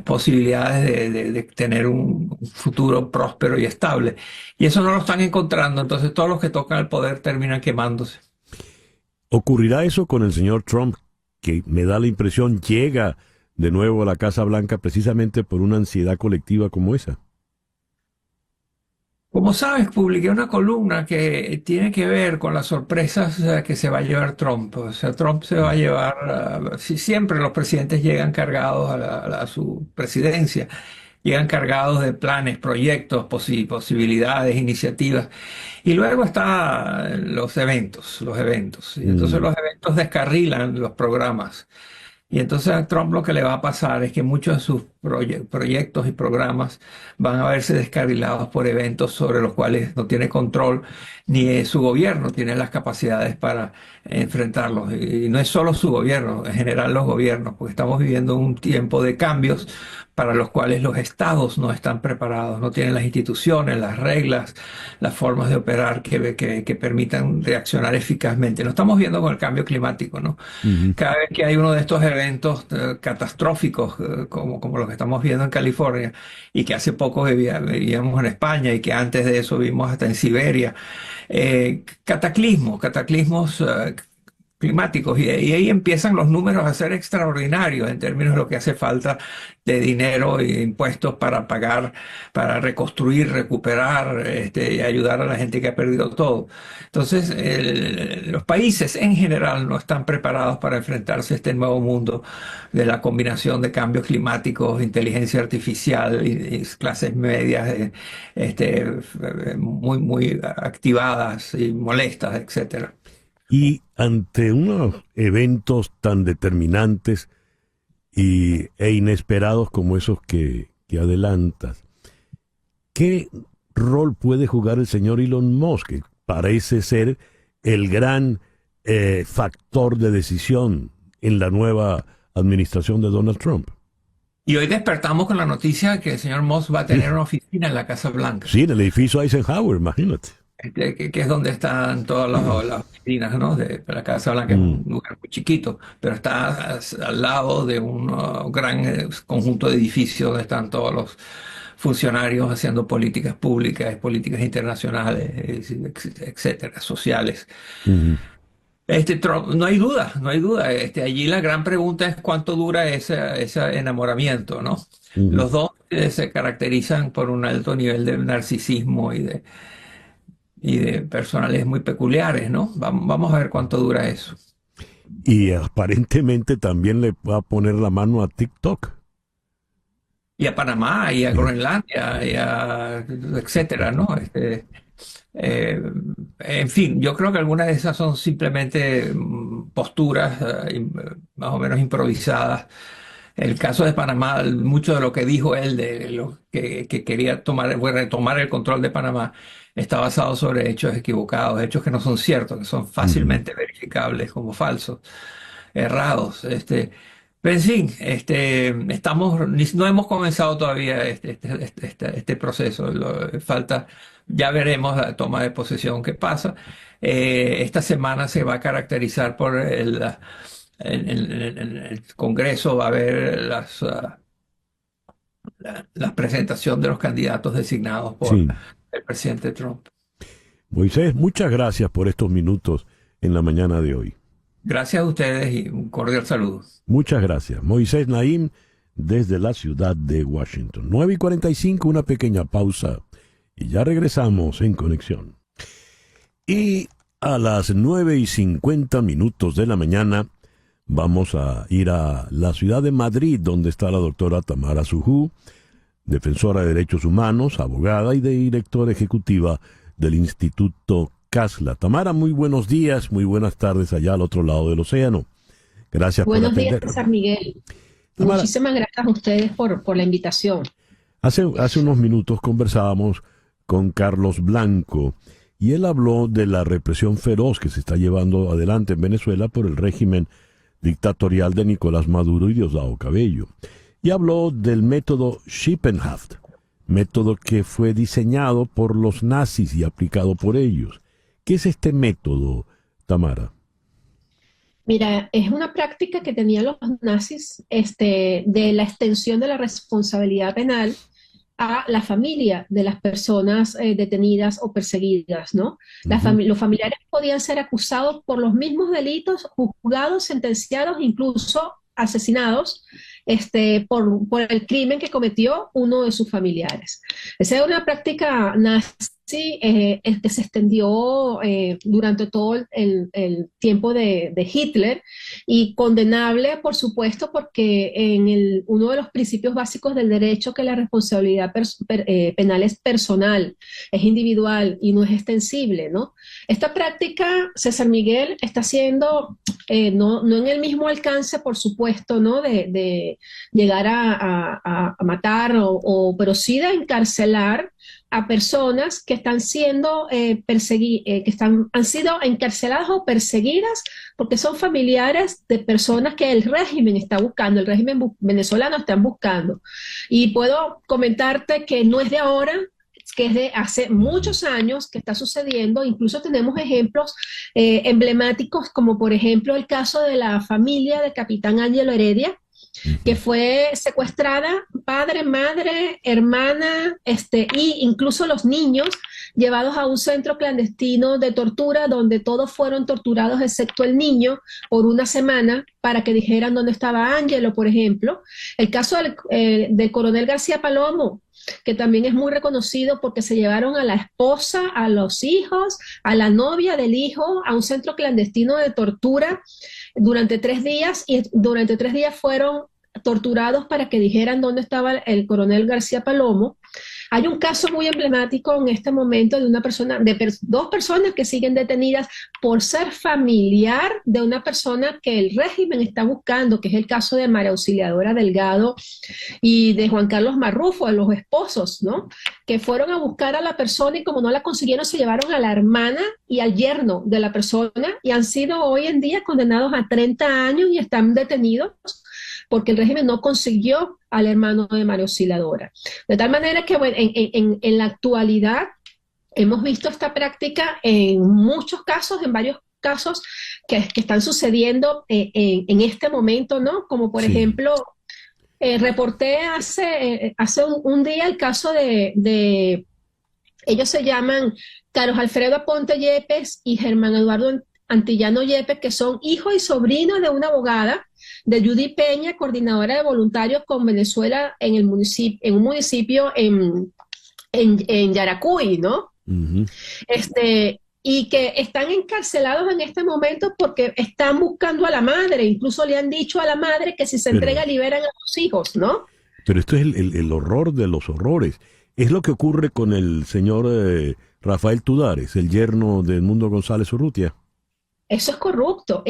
posibilidades de tener un futuro próspero y estable. Y eso no lo están encontrando, entonces todos los que tocan el poder terminan quemándose.
¿Ocurrirá eso con el señor Trump, que me da la impresión llega de nuevo a la Casa Blanca precisamente por una ansiedad colectiva como esa?
Como sabes, publiqué una columna que tiene que ver con las sorpresas que se va a llevar Trump. O sea, Trump se va a llevar, si siempre los presidentes llegan cargados a su presidencia, llegan cargados de planes, proyectos, posibilidades, iniciativas. Y luego están los eventos, los eventos. Y entonces los eventos descarrilan los programas. Y entonces a Trump lo que le va a pasar es que muchos de sus proyectos y programas van a verse descarrilados por eventos sobre los cuales no tiene control, ni su gobierno tiene las capacidades para enfrentarlos. Y no es solo su gobierno, en general los gobiernos, porque estamos viviendo un tiempo de cambios para los cuales los estados no están preparados, no tienen las instituciones, las reglas, las formas de operar que permitan reaccionar eficazmente. Lo estamos viendo con el cambio climático, ¿no? Cada vez que hay uno de estos eventos catastróficos, como los que estamos viendo en California, y que hace poco vivíamos en España, y que antes de eso vimos hasta en Siberia, cataclismos climáticos, y ahí empiezan los números a ser extraordinarios en términos de lo que hace falta de dinero e impuestos para pagar, para reconstruir, recuperar, y ayudar a la gente que ha perdido todo. Entonces, los países en general no están preparados para enfrentarse a este nuevo mundo de la combinación de cambios climáticos, inteligencia artificial y clases medias muy activadas y molestas, etcétera.
Y ante unos eventos tan determinantes e inesperados como esos que adelantas, ¿qué rol puede jugar el señor Elon Musk, que parece ser el gran factor de decisión en la nueva administración de Donald Trump?
Y hoy despertamos con la noticia que el señor Musk va a tener una oficina en la Casa Blanca.
Sí, en el edificio Eisenhower, imagínate.
Que es donde están todas las oficinas, ¿no? De la Casa Blanca, es un lugar muy chiquito, pero está al lado de un gran conjunto de edificios donde están todos los funcionarios haciendo políticas públicas, políticas internacionales, etcétera, sociales. Trump, no hay duda. Allí la gran pregunta es cuánto dura ese enamoramiento, ¿no? Los dos se caracterizan por un alto nivel de narcisismo y de personalidades muy peculiares, ¿no? Vamos a ver cuánto dura eso.
Y aparentemente también le va a poner la mano a TikTok.
Y a Panamá, y a Groenlandia, etcétera, ¿no? En fin, yo creo que algunas de esas son simplemente posturas más o menos improvisadas. El caso de Panamá, mucho de lo que dijo él, de lo que quería retomar el control de Panamá, está basado sobre hechos equivocados, hechos que no son ciertos, que son fácilmente verificables como falsos, errados. Pero en fin, no hemos comenzado todavía este proceso. Ya veremos la toma de posesión que pasa. Esta semana se va a caracterizar por en el Congreso va a haber la presentación de los candidatos designados por el presidente Trump.
Moisés, muchas gracias por estos minutos en la mañana de hoy.
Gracias a ustedes y un cordial saludo.
Muchas gracias. Moisés Naim, desde la ciudad de Washington. 9:45, una pequeña pausa y ya regresamos en Conexión. Y a las 9:50 de la mañana vamos a ir a la ciudad de Madrid, donde está la doctora Tamara Sujú, defensora de derechos humanos, abogada y directora ejecutiva del Instituto Casla. Tamara, muy buenos días, muy buenas tardes allá al otro lado del océano. Gracias por atender.
Buenos días, César Miguel. Tamara, muchísimas gracias a ustedes por la invitación.
Hace unos minutos conversábamos con Carlos Blanco y él habló de la represión feroz que se está llevando adelante en Venezuela por el régimen dictatorial de Nicolás Maduro y Diosdado Cabello. Y habló del método Schippenhaft, método que fue diseñado por los nazis y aplicado por ellos. ¿Qué es este método, Tamara?
Mira, es una práctica que tenían los nazis de la extensión de la responsabilidad penal a la familia de las personas detenidas o perseguidas, ¿no? Los familiares podían ser acusados por los mismos delitos, juzgados, sentenciados, incluso asesinados por el crimen que cometió uno de sus familiares. Esa es una práctica nazi que se extendió durante todo el tiempo de Hitler, y condenable, por supuesto, porque uno de los principios básicos del derecho, que la responsabilidad penal es personal, es individual y no es extensible, ¿no? Esta práctica, César Miguel, está siendo, no en el mismo alcance, por supuesto, ¿no? De llegar a matar, pero sí de encarcelar a personas que están siendo han sido encarceladas o perseguidas porque son familiares de personas que el régimen está buscando, el régimen venezolano está buscando. Y puedo comentarte que no es de ahora, que es de hace muchos años que está sucediendo. Incluso tenemos ejemplos emblemáticos, como por ejemplo el caso de la familia de Capitán Ángelo Heredia, que fue secuestrada, padre, madre, hermana, y incluso los niños llevados a un centro clandestino de tortura, donde todos fueron torturados excepto el niño por una semana para que dijeran dónde estaba Ángelo, por ejemplo. El caso del coronel García Palomo, que también es muy reconocido porque se llevaron a la esposa, a los hijos, a la novia del hijo a un centro clandestino de tortura durante 3 días, y durante 3 días fueron torturados para que dijeran dónde estaba el coronel García Palomo. Hay un caso muy emblemático en este momento de una persona, dos personas que siguen detenidas por ser familiar de una persona que el régimen está buscando, que es el caso de María Auxiliadora Delgado y de Juan Carlos Marrufo, de los esposos, ¿no? Que fueron a buscar a la persona, y como no la consiguieron, se llevaron a la hermana y al yerno de la persona, y han sido hoy en día condenados a 30 años y están detenidos porque el régimen no consiguió al hermano de María Auxiliadora. De tal manera que, bueno, en la actualidad hemos visto esta práctica en muchos casos, en varios casos que están sucediendo en este momento, ¿no? Como por ejemplo, reporté hace un día el caso de ellos se llaman Carlos Alfredo Aponte Yepes y Germán Eduardo Antillano Yepes, que son hijo y sobrino de una abogada, de Judy Peña, coordinadora de voluntarios con Venezuela en un municipio en Yaracuy, ¿no?
Ujú.
Y que están encarcelados en este momento porque están buscando a la madre. Incluso le han dicho a la madre que si se entrega liberan a los hijos, ¿no?
Pero esto es el horror de los horrores. Es lo que ocurre con el señor Rafael Tudares, el yerno de Edmundo González Urrutia.
Eso es corrupto,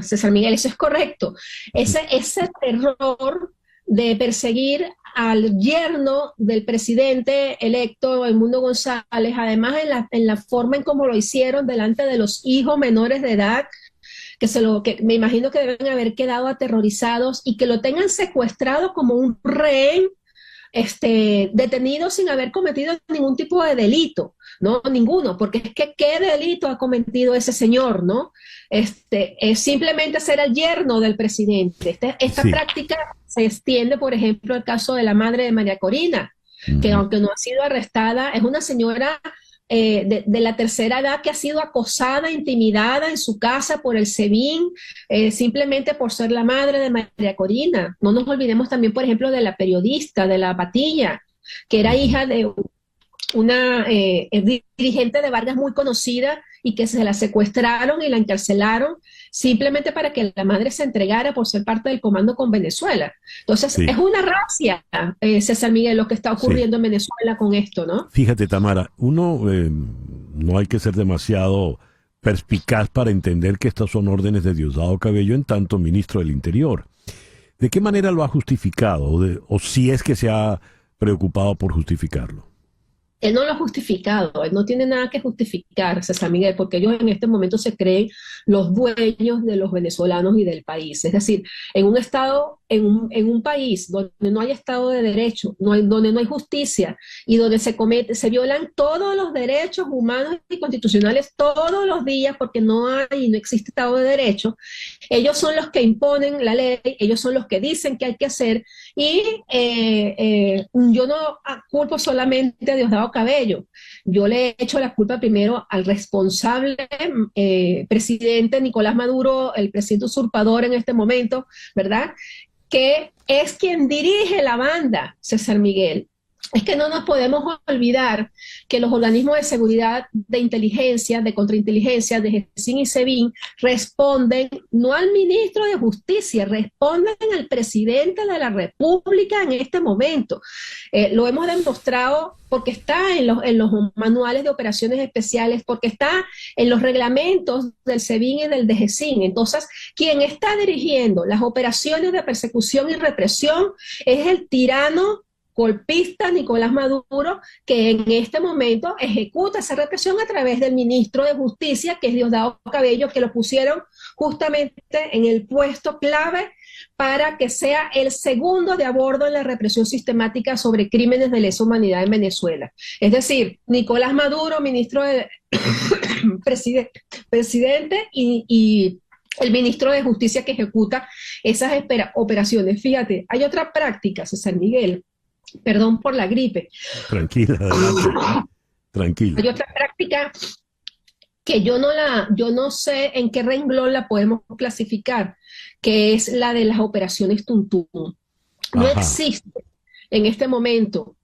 César Miguel, eso es correcto. Ese terror de perseguir al yerno del presidente electo, Edmundo González, además en la forma en cómo lo hicieron delante de los hijos menores de edad, que me imagino que deben haber quedado aterrorizados, y que lo tengan secuestrado como un rehén, detenido sin haber cometido ningún tipo de delito, ¿no? Ninguno, porque es que ¿qué delito ha cometido ese señor, no? Es simplemente ser el yerno del presidente. Esta
Sí.
práctica se extiende, por ejemplo, al caso de la madre de María Corina, que aunque no ha sido arrestada, es una señora de la tercera edad que ha sido acosada, intimidada en su casa por el SEBIN, simplemente por ser la madre de María Corina. No nos olvidemos también, por ejemplo, de la periodista, de la Patilla, que era hija de una dirigente de Vargas muy conocida, y que se la secuestraron y la encarcelaron simplemente para que la madre se entregara por ser parte del comando con Venezuela. Entonces,
Sí.
es una racia, César Miguel, lo que está ocurriendo en Venezuela con esto, ¿no?
Fíjate, Tamara, no hay que ser demasiado perspicaz para entender que estas son órdenes de Diosdado Cabello en tanto ministro del Interior. ¿De qué manera lo ha justificado? O si es que se ha preocupado por justificarlo.
Él no lo ha justificado, él no tiene nada que justificar, César Miguel, porque ellos en este momento se creen los dueños de los venezolanos y del país. Es decir, en un estado, en un país donde no hay Estado de Derecho, donde no hay justicia, y donde se violan todos los derechos humanos y constitucionales todos los días, porque no existe Estado de Derecho, ellos son los que imponen la ley, ellos son los que dicen qué hay que hacer, y yo no culpo solamente a Diosdado Cabello, yo le he hecho la culpa primero al responsable presidente Nicolás Maduro, el presidente usurpador en este momento, ¿verdad?, que es quien dirige la banda, César Miguel. es que no nos podemos olvidar que los organismos de seguridad, de inteligencia, de contrainteligencia, de GESIN y SEBIN, responden no al ministro de Justicia, responden al presidente de la República en este momento. Lo hemos demostrado porque está en los manuales de operaciones especiales, porque está en los reglamentos del SEBIN y del DGCIN. Entonces, quien está dirigiendo las operaciones de persecución y represión es el tirano golpista Nicolás Maduro, que en este momento ejecuta esa represión a través del ministro de Justicia, que es Diosdado Cabello, que lo pusieron justamente en el puesto clave para que sea el segundo de a bordo en la represión sistemática sobre crímenes de lesa humanidad en Venezuela. Es decir, Nicolás Maduro, ministro de presidente y el ministro de Justicia que ejecuta esas operaciones. Fíjate, hay otra práctica, César Miguel, perdón por la gripe.
Tranquila, adelante. Tranquila.
Hay otra práctica que yo no sé en qué renglón la podemos clasificar, que es la de las operaciones Tuntún. No existe en este momento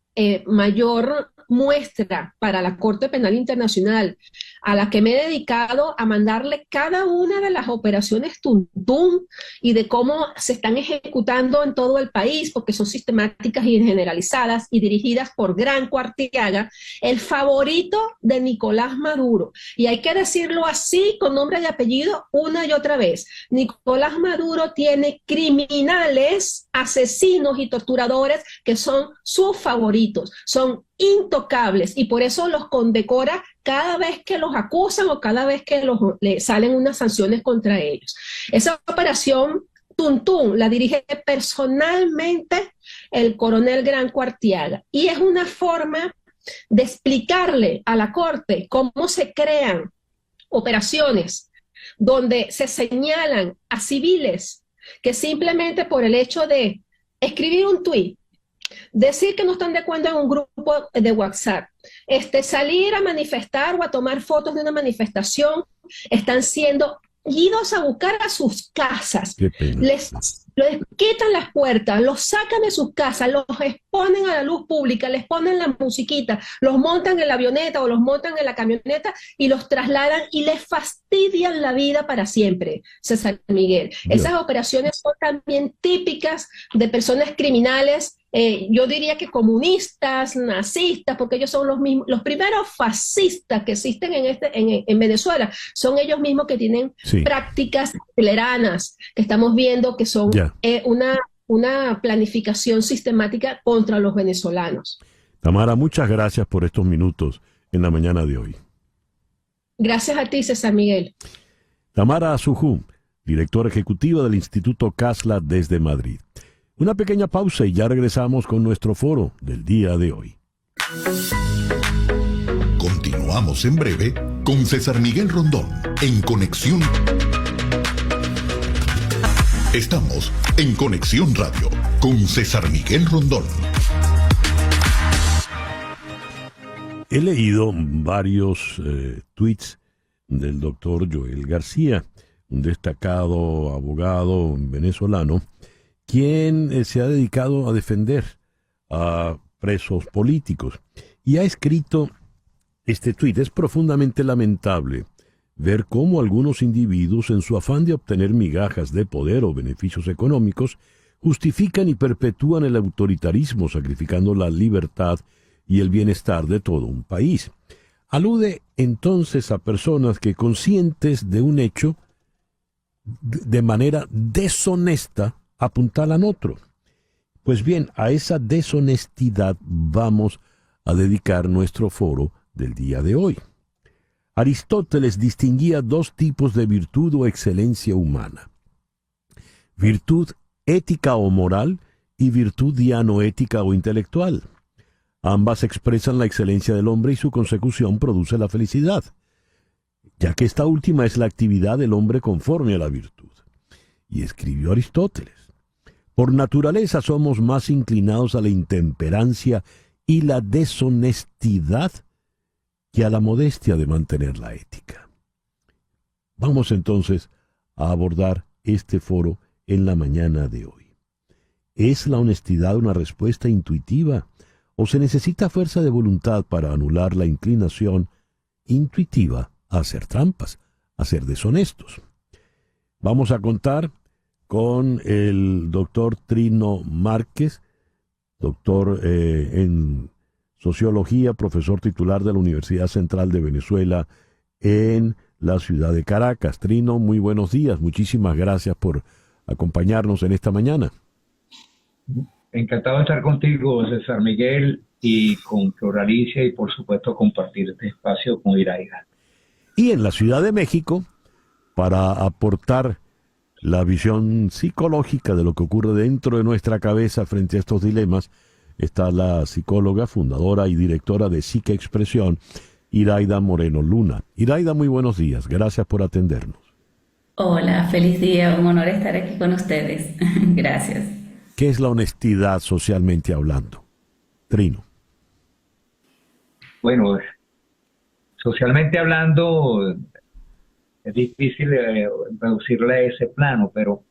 mayor muestra para la Corte Penal Internacional, a la que me he dedicado a mandarle cada una de las operaciones Tuntún y de cómo se están ejecutando en todo el país, porque son sistemáticas y generalizadas y dirigidas por Granco Arteaga, el favorito de Nicolás Maduro. Y hay que decirlo así, con nombre y apellido, una y otra vez. Nicolás Maduro tiene criminales, asesinos y torturadores que son sus favoritos, son intocables, y por eso los condecora cada vez que los acusan o cada vez que le salen unas sanciones contra ellos. Esa operación Tuntún la dirige personalmente el coronel Granco Arteaga, y es una forma de explicarle a la Corte cómo se crean operaciones donde se señalan a civiles que simplemente por el hecho de escribir un tuit, decir que no están de acuerdo en un grupo de WhatsApp, salir a manifestar o a tomar fotos de una manifestación, están siendo idos a buscar a sus casas, les quitan las puertas, los sacan de sus casas, los exponen a la luz pública, les ponen la musiquita, los montan en la avioneta o los montan en la camioneta y los trasladan y les fastidian la vida para siempre, César Miguel. Esas operaciones son también típicas de personas criminales, yo diría que comunistas, nazistas, porque ellos son los primeros fascistas que existen en Venezuela, son ellos mismos que tienen prácticas hitleranas, que estamos viendo que son una planificación sistemática contra los venezolanos.
Tamara, muchas gracias por estos minutos en la mañana de hoy.
Gracias a ti, César Miguel.
Tamara Azujú, directora ejecutiva del Instituto Casla desde Madrid. Una pequeña pausa y ya regresamos con nuestro foro del día de hoy.
Continuamos en breve con César Miguel Rondón en Conexión. Estamos en Conexión Radio con César Miguel Rondón.
He leído varios tweets del doctor Joel García, un destacado abogado venezolano, quien se ha dedicado a defender a presos políticos. Y ha escrito este tuit: es profundamente lamentable ver cómo algunos individuos, en su afán de obtener migajas de poder o beneficios económicos, justifican y perpetúan el autoritarismo, sacrificando la libertad y el bienestar de todo un país. Alude entonces a personas que, conscientes de un hecho, de manera deshonesta, apuntalan otro. Pues bien, a esa deshonestidad vamos a dedicar nuestro foro del día de hoy. Aristóteles distinguía dos tipos de virtud o excelencia humana: virtud ética o moral y virtud dianoética o intelectual. Ambas expresan la excelencia del hombre y su consecución produce la felicidad, ya que esta última es la actividad del hombre conforme a la virtud. Y escribió Aristóteles: por naturaleza somos más inclinados a la intemperancia y la deshonestidad que a la modestia de mantener la ética. Vamos entonces a abordar este foro en la mañana de hoy. ¿Es la honestidad una respuesta intuitiva ¿O se necesita fuerza de voluntad para anular la inclinación intuitiva a hacer trampas, a ser deshonestos? Vamos a contar con el doctor Trino Márquez, doctor en sociología, profesor titular de la Universidad Central de Venezuela en la ciudad de Caracas. Trino, muy buenos días. Muchísimas gracias por acompañarnos en esta mañana.
Encantado de estar contigo, César Miguel, y con Floralicia, y por supuesto compartir este espacio con Iraida.
Y en la Ciudad de México, para aportar la visión psicológica de lo que ocurre dentro de nuestra cabeza frente a estos dilemas, está la psicóloga, fundadora y directora de Psique Expresión, Iraida Moreno Luna. Iraida, muy buenos días. Gracias por atendernos.
Hola, feliz día. Un honor estar aquí con ustedes. Gracias.
¿Qué es la honestidad socialmente hablando? Trino.
Bueno, socialmente hablando, es difícil reducirle a ese plano, pero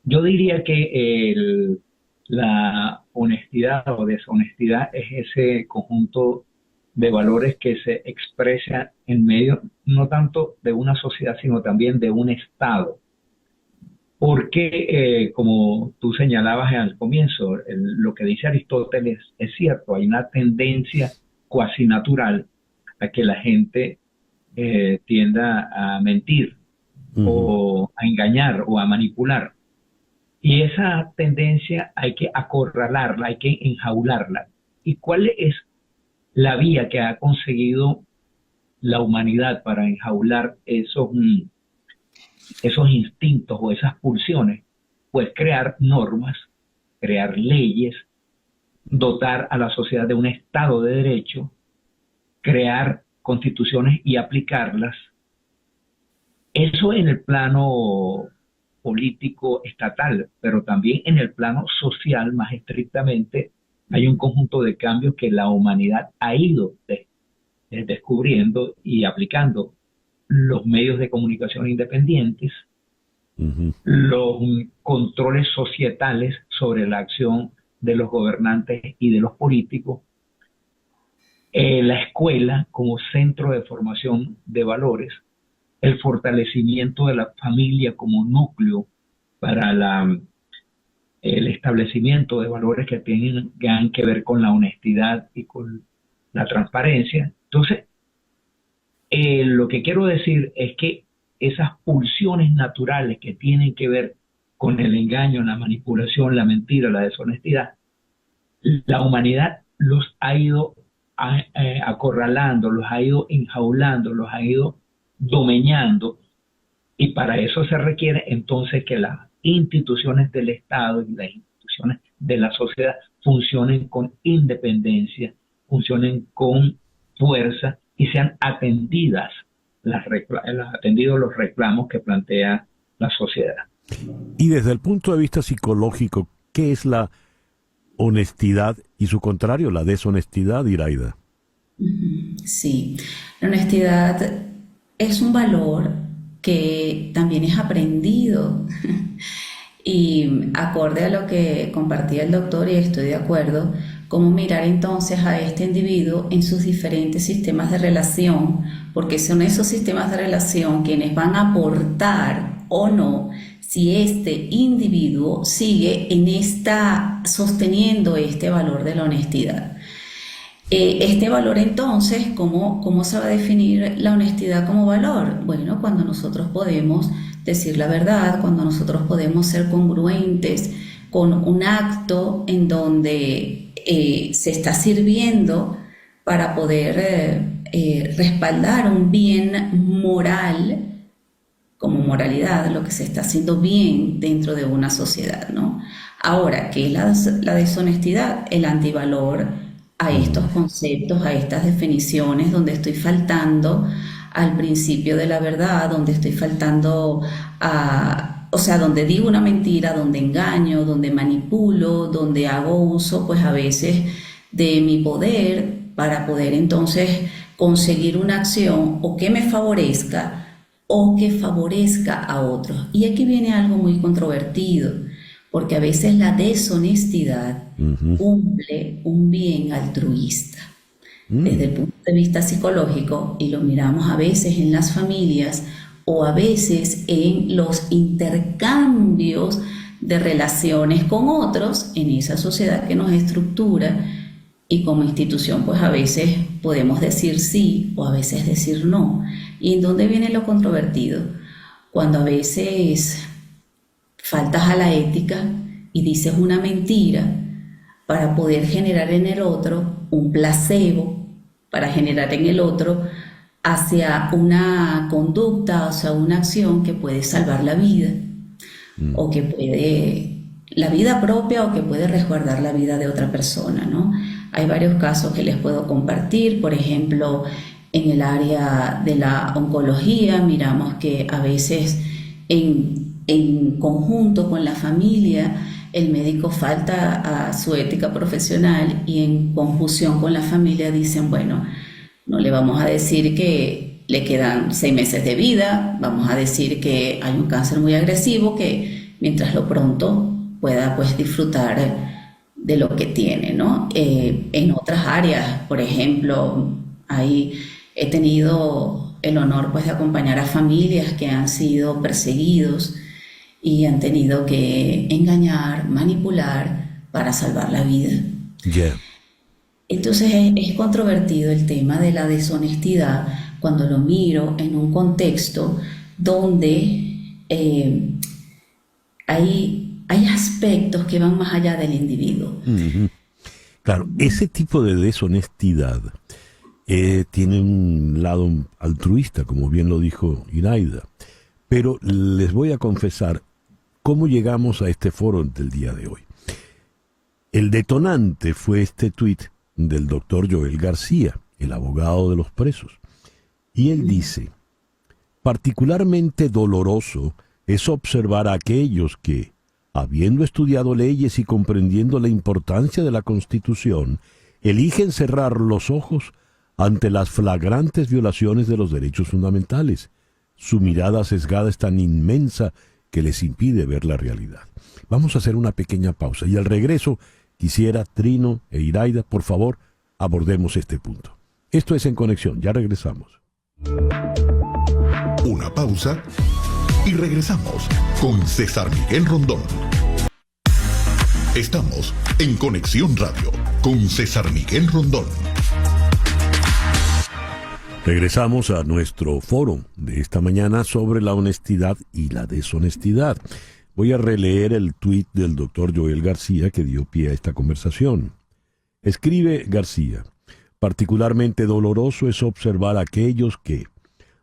yo diría que la honestidad o deshonestidad es ese conjunto de valores que se expresa en medio no tanto de una sociedad, sino también de un Estado. Porque, como tú señalabas al comienzo, lo que dice Aristóteles es cierto, hay una tendencia cuasi natural a que la gente tienda a mentir o a engañar o a manipular. Y esa tendencia hay que acorralarla, hay que enjaularla. ¿Y cuál es la vía que ha conseguido la humanidad para enjaular esos instintos o esas pulsiones? Pues crear normas, crear leyes, dotar a la sociedad de un Estado de Derecho, crear constituciones y aplicarlas. Eso en el plano político estatal, pero también en el plano social, más estrictamente, hay un conjunto de cambios que la humanidad ha ido descubriendo y aplicando. Los medios de comunicación independientes, los controles societales sobre la acción de los gobernantes y de los políticos, la escuela como centro de formación de valores, el fortalecimiento de la familia como núcleo para el establecimiento de valores que tengan que ver con la honestidad y con la transparencia. Entonces, lo que quiero decir es que esas pulsiones naturales que tienen que ver con el engaño, la manipulación, la mentira, la deshonestidad, la humanidad los ha ido acorralando, los ha ido enjaulando, los ha ido domeñando, y para eso se requiere entonces que las instituciones del Estado y las instituciones de la sociedad funcionen con independencia, funcionen con fuerza y sean atendidos los reclamos que plantea la sociedad.
Y desde el punto de vista psicológico, ¿qué es la honestidad y su contrario, la deshonestidad, Iraida?
Sí, la honestidad es un valor que también es aprendido y acorde a lo que compartía el doctor, y estoy de acuerdo, cómo mirar entonces a este individuo en sus diferentes sistemas de relación, porque son esos sistemas de relación quienes van a aportar o no si este individuo sigue sosteniendo este valor de la honestidad. Este valor entonces, ¿cómo se va a definir la honestidad como valor? Bueno, cuando nosotros podemos decir la verdad, cuando nosotros podemos ser congruentes con un acto en donde se está sirviendo para poder respaldar un bien moral, como moralidad, lo que se está haciendo bien dentro de una sociedad, ¿no? Ahora, ¿qué es la deshonestidad? El antivalor a estos conceptos, a estas definiciones, donde estoy faltando al principio de la verdad, donde estoy faltando donde digo una mentira, donde engaño, donde manipulo, donde hago uso, pues a veces, de mi poder para poder entonces conseguir una acción o que me favorezca o que favorezca a otros. Y aquí viene algo muy controvertido, porque a veces la deshonestidad cumple un bien altruista. Desde el punto de vista psicológico, y lo miramos a veces en las familias o a veces en los intercambios de relaciones con otros en esa sociedad que nos estructura, y como institución pues a veces podemos decir sí o a veces decir no. ¿Y en dónde viene lo controvertido? Cuando a veces faltas a la ética y dices una mentira para poder generar en el otro un placebo, para generar en el otro hacia una conducta, o sea, una acción que puede salvar la vida, o que puede, la vida propia, o que puede resguardar la vida de otra persona, ¿no? Hay varios casos que les puedo compartir. Por ejemplo, en el área de la oncología, miramos que a veces en conjunto con la familia, el médico falta a su ética profesional y en conjunción con la familia dicen, bueno, no le vamos a decir que le quedan 6 meses de vida, vamos a decir que hay un cáncer muy agresivo, que mientras lo pronto pueda pues disfrutar de lo que tiene, ¿no? En otras áreas, por ejemplo, he tenido el honor pues de acompañar a familias que han sido perseguidos y han tenido que engañar, manipular para salvar la vida.
Yeah.
Entonces es controvertido el tema de la deshonestidad cuando lo miro en un contexto donde hay aspectos que van más allá del individuo.
Claro, ese tipo de deshonestidad tiene un lado altruista, como bien lo dijo Iraida. Pero les voy a confesar cómo llegamos a este foro del día de hoy. El detonante fue este tuit del doctor Joel García, el abogado de los presos. Y él dice, particularmente doloroso es observar a aquellos que, habiendo estudiado leyes y comprendiendo la importancia de la Constitución, eligen cerrar los ojos ante las flagrantes violaciones de los derechos fundamentales. Su mirada sesgada es tan inmensa que les impide ver la realidad. Vamos a hacer una pequeña pausa y al regreso quisiera, Trino e Iraida, por favor, abordemos este punto. Esto es En Conexión, ya regresamos.
Una pausa y regresamos con César Miguel Rondón. Estamos en Conexión Radio con César Miguel Rondón.
Regresamos a nuestro foro de esta mañana sobre la honestidad y la deshonestidad. Voy a releer el tuit del doctor Joel García que dio pie a esta conversación. Escribe García, particularmente doloroso es observar a aquellos que,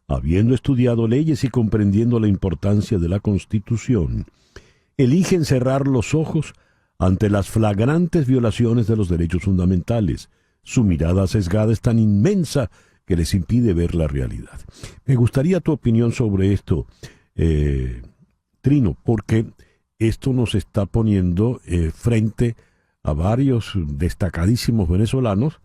habiendo estudiado leyes y comprendiendo la importancia de la Constitución, eligen cerrar los ojos ante las flagrantes violaciones de los derechos fundamentales. Su mirada sesgada es tan inmensa que les impide ver la realidad. Me gustaría tu opinión sobre esto, Trino, porque esto nos está poniendo frente a varios destacadísimos venezolanos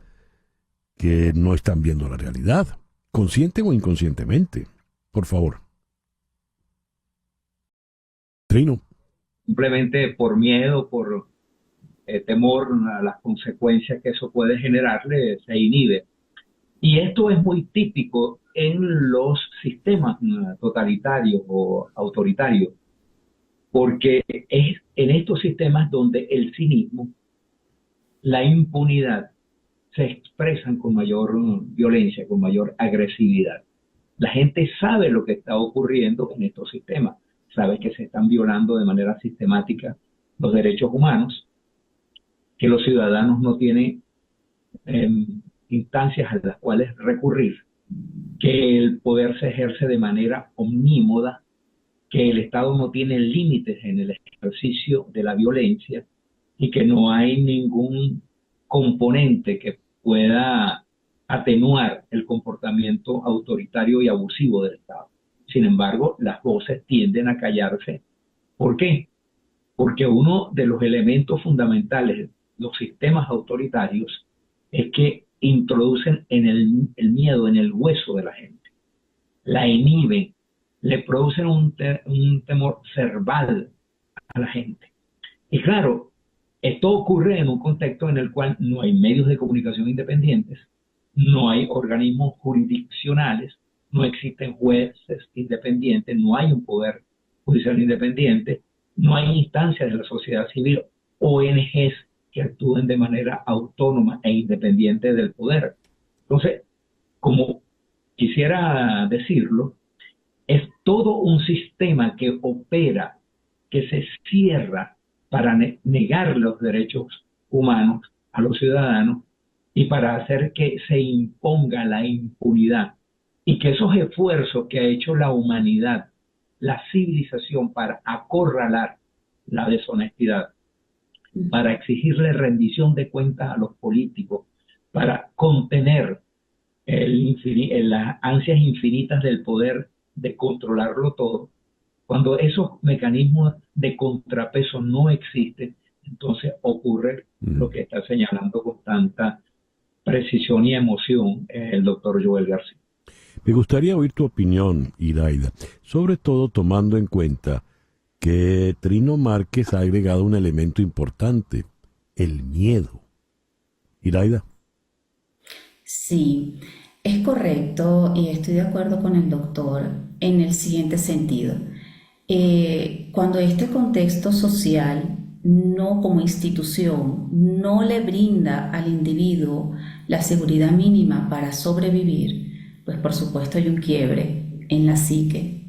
que no están viendo la realidad, consciente o inconscientemente. Por favor. Trino.
Simplemente por miedo, por temor a las consecuencias que eso puede generarle, se inhibe. Y esto es muy típico en los sistemas totalitarios o autoritarios, porque es en estos sistemas donde el cinismo, la impunidad, se expresan con mayor violencia, con mayor agresividad. La gente sabe lo que está ocurriendo en estos sistemas, sabe que se están violando de manera sistemática los derechos humanos, que los ciudadanos no tienen instancias a las cuales recurrir, que el poder se ejerce de manera omnímoda, que el Estado no tiene límites en el ejercicio de la violencia y que no hay ningún componente que pueda atenuar el comportamiento autoritario y abusivo del Estado. Sin embargo, las voces tienden a callarse. ¿Por qué? Porque uno de los elementos fundamentales de los sistemas autoritarios es que introducen en el miedo en el hueso de la gente, la inhiben, le producen un temor cerval a la gente. Y claro, esto ocurre en un contexto en el cual no hay medios de comunicación independientes, no hay organismos jurisdiccionales, no existen jueces independientes, no hay un poder judicial independiente, no hay instancias de la sociedad civil, ONGs que actúen de manera autónoma e independiente del poder. Entonces, como quisiera decirlo, es todo un sistema que opera, que se cierra para negar los derechos humanos a los ciudadanos y para hacer que se imponga la impunidad, y que esos esfuerzos que ha hecho la humanidad, la civilización, para acorralar la deshonestidad, para exigirle rendición de cuentas a los políticos, para contener las ansias infinitas del poder de controlarlo todo. Cuando esos mecanismos de contrapeso no existen, entonces ocurre lo que está señalando con tanta precisión y emoción el doctor Joel García.
Me gustaría oír tu opinión, Iraida, sobre todo tomando en cuenta que Trino Márquez ha agregado un elemento importante, el miedo. Iraida.
Sí, es correcto y estoy de acuerdo con el doctor en el siguiente sentido. Cuando este contexto social no como institución no le brinda al individuo la seguridad mínima para sobrevivir, pues por supuesto hay un quiebre en la psique.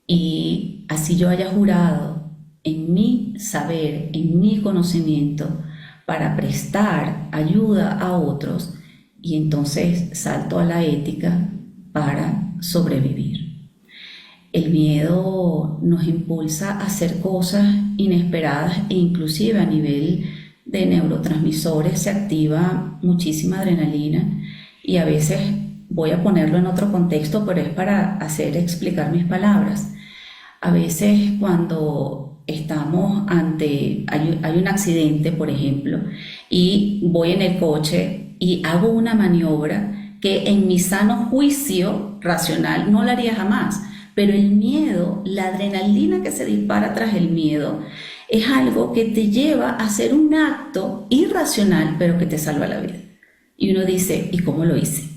Y así yo haya jurado en mi saber, en mi conocimiento, para prestar ayuda a otros, y entonces salto a la ética para sobrevivir. El miedo nos impulsa a hacer cosas inesperadas e inclusive a nivel de neurotransmisores se activa muchísima adrenalina, y a veces voy a ponerlo en otro contexto, pero es para explicar mis palabras. A veces cuando estamos hay un accidente, por ejemplo, y voy en el coche y hago una maniobra que en mi sano juicio racional no la haría jamás, pero el miedo, la adrenalina que se dispara tras el miedo, es algo que te lleva a hacer un acto irracional, pero que te salva la vida. Y uno dice, ¿y cómo lo hice?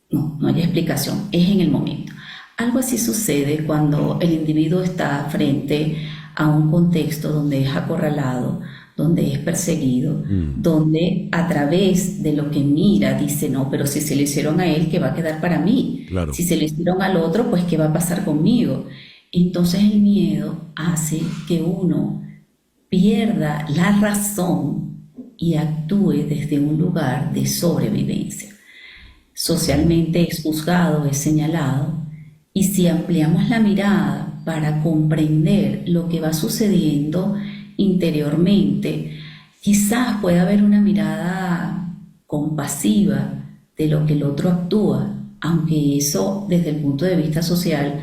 No hay explicación, es en el momento. Algo así sucede cuando el individuo está frente a un contexto donde es acorralado, donde es perseguido, donde a través de lo que mira dice, no, pero si se lo hicieron a él, ¿qué va a quedar para mí?
Claro.
Si se lo hicieron al otro, pues ¿qué va a pasar conmigo? Entonces el miedo hace que uno pierda la razón y actúe desde un lugar de sobrevivencia. Socialmente es juzgado, es señalado, y si ampliamos la mirada para comprender lo que va sucediendo interiormente, quizás pueda haber una mirada compasiva de lo que el otro actúa, aunque eso desde el punto de vista social,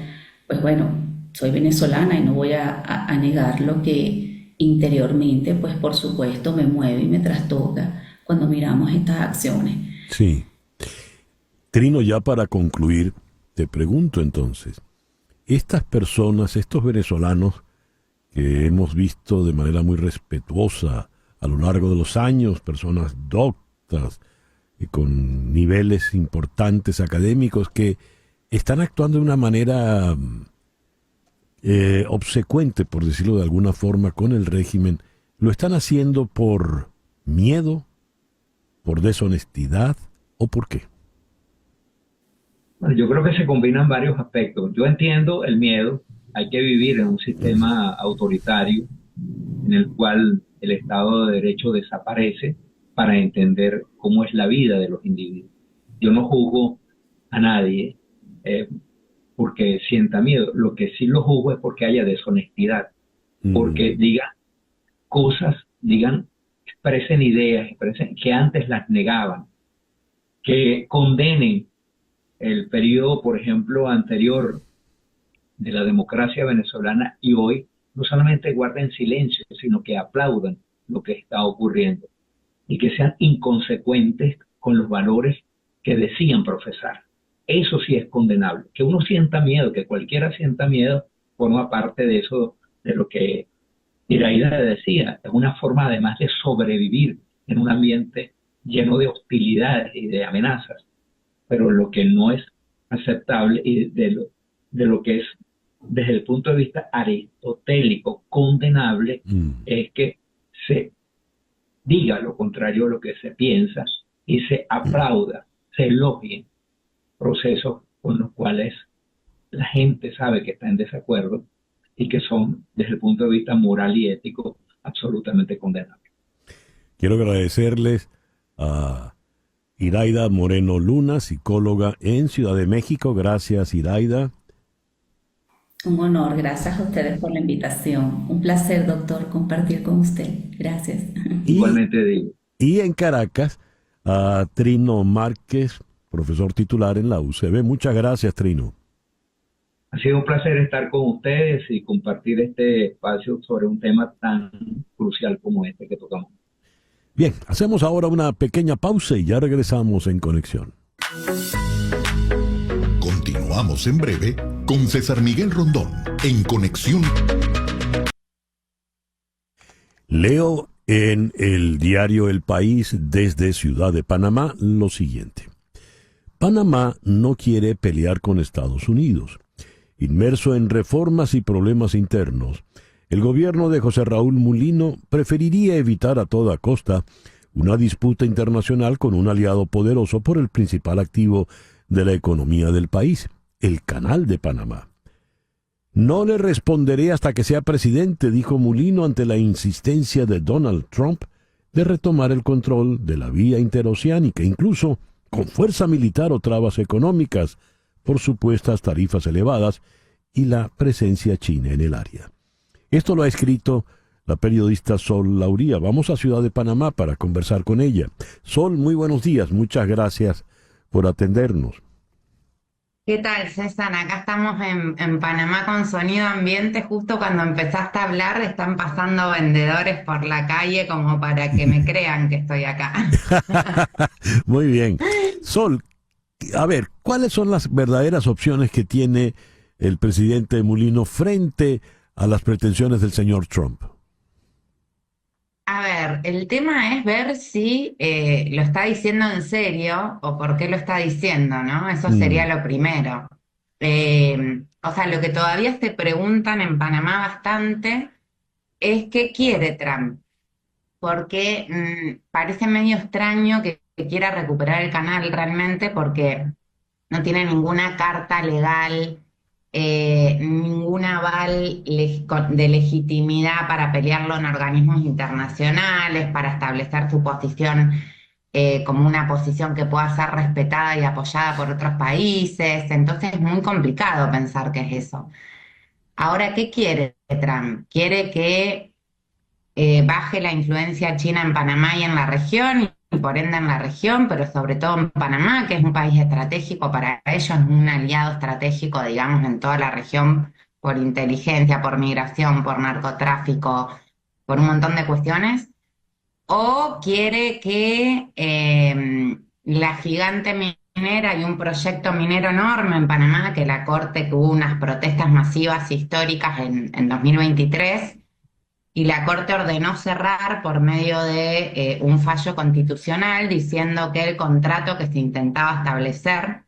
pues bueno, soy venezolana y no voy a negar lo que interiormente, pues por supuesto me mueve y me trastoca cuando miramos estas acciones.
Sí. Trino, ya para concluir, te pregunto entonces, estas personas, estos venezolanos que hemos visto de manera muy respetuosa a lo largo de los años, personas doctas y con niveles importantes académicos que están actuando de una manera obsecuente, por decirlo de alguna forma, con el régimen, ¿lo están haciendo por miedo, por deshonestidad o por qué?
Bueno, yo creo que se combinan varios aspectos. Yo entiendo el miedo. Hay que vivir en un sistema autoritario en el cual el Estado de Derecho desaparece para entender cómo es la vida de los individuos. Yo no juzgo a nadie porque sienta miedo. Lo que sí lo juzgo es porque haya deshonestidad, porque digan cosas, expresen ideas, expresen que antes las negaban, que condenen el periodo, por ejemplo, anterior de la democracia venezolana y hoy no solamente guarden silencio, sino que aplaudan lo que está ocurriendo y que sean inconsecuentes con los valores que decían profesar. Eso sí es condenable. Que uno sienta miedo, que cualquiera sienta miedo, forma parte de eso, de lo que Iraida decía, es una forma además de sobrevivir en un ambiente lleno de hostilidades y de amenazas, pero lo que no es aceptable y de lo que es desde el punto de vista aristotélico condenable es que se diga lo contrario a lo que se piensa y se aplauda, se elogien procesos con los cuales la gente sabe que está en desacuerdo y que son, desde el punto de vista moral y ético, absolutamente condenables.
Quiero agradecerles a Iraida Moreno Luna, psicóloga en Ciudad de México. Gracias, Iraida.
Un honor, gracias a ustedes por la invitación. Un placer, doctor, compartir con usted. Gracias.
Igualmente digo.
Y en Caracas, a Trino Márquez, profesor titular en la UCB. Muchas gracias, Trino.
Ha sido un placer estar con ustedes y compartir este espacio sobre un tema tan crucial como este que tocamos.
Bien, hacemos ahora una pequeña pausa y ya regresamos en Conexión.
Continuamos en breve con César Miguel Rondón en Conexión.
Leo en el diario El País desde Ciudad de Panamá lo siguiente. Panamá no quiere pelear con Estados Unidos. Inmerso en reformas y problemas internos, el gobierno de José Raúl Mulino preferiría evitar a toda costa una disputa internacional con un aliado poderoso por el principal activo de la economía del país, el Canal de Panamá. No le responderé hasta que sea presidente, dijo Mulino ante la insistencia de Donald Trump de retomar el control de la vía interoceánica, incluso con fuerza militar o trabas económicas, por supuestas tarifas elevadas y la presencia china en el área. Esto lo ha escrito la periodista Sol Lauría. Vamos a Ciudad de Panamá para conversar con ella. Sol, muy buenos días. Muchas gracias por atendernos.
¿Qué tal, César? Acá estamos en Panamá con sonido ambiente. Justo cuando empezaste a hablar, están pasando vendedores por la calle como para que me crean que estoy acá.
Muy bien. Sol, a ver, ¿cuáles son las verdaderas opciones que tiene el presidente Mulino frente a las pretensiones del señor Trump?
A ver, el tema es ver si lo está diciendo en serio o por qué lo está diciendo, ¿no? Eso sería lo primero. O sea, lo que todavía se preguntan en Panamá bastante es qué quiere Trump, porque parece medio extraño que quiera recuperar el canal realmente porque no tiene ninguna carta legal, ningún aval de legitimidad para pelearlo en organismos internacionales, para establecer su posición como una posición que pueda ser respetada y apoyada por otros países. Entonces es muy complicado pensar que es eso. Ahora, ¿qué quiere Trump? Quiere que baje la influencia china en Panamá y en la región, y por ende en la región, pero sobre todo en Panamá, que es un país estratégico para ellos, un aliado estratégico, digamos, en toda la región, por inteligencia, por migración, por narcotráfico, por un montón de cuestiones. O quiere que la gigante minera y un proyecto minero enorme en Panamá, que la Corte tuvo unas protestas masivas históricas en 2023, y la Corte ordenó cerrar por medio de un fallo constitucional diciendo que el contrato que se intentaba establecer,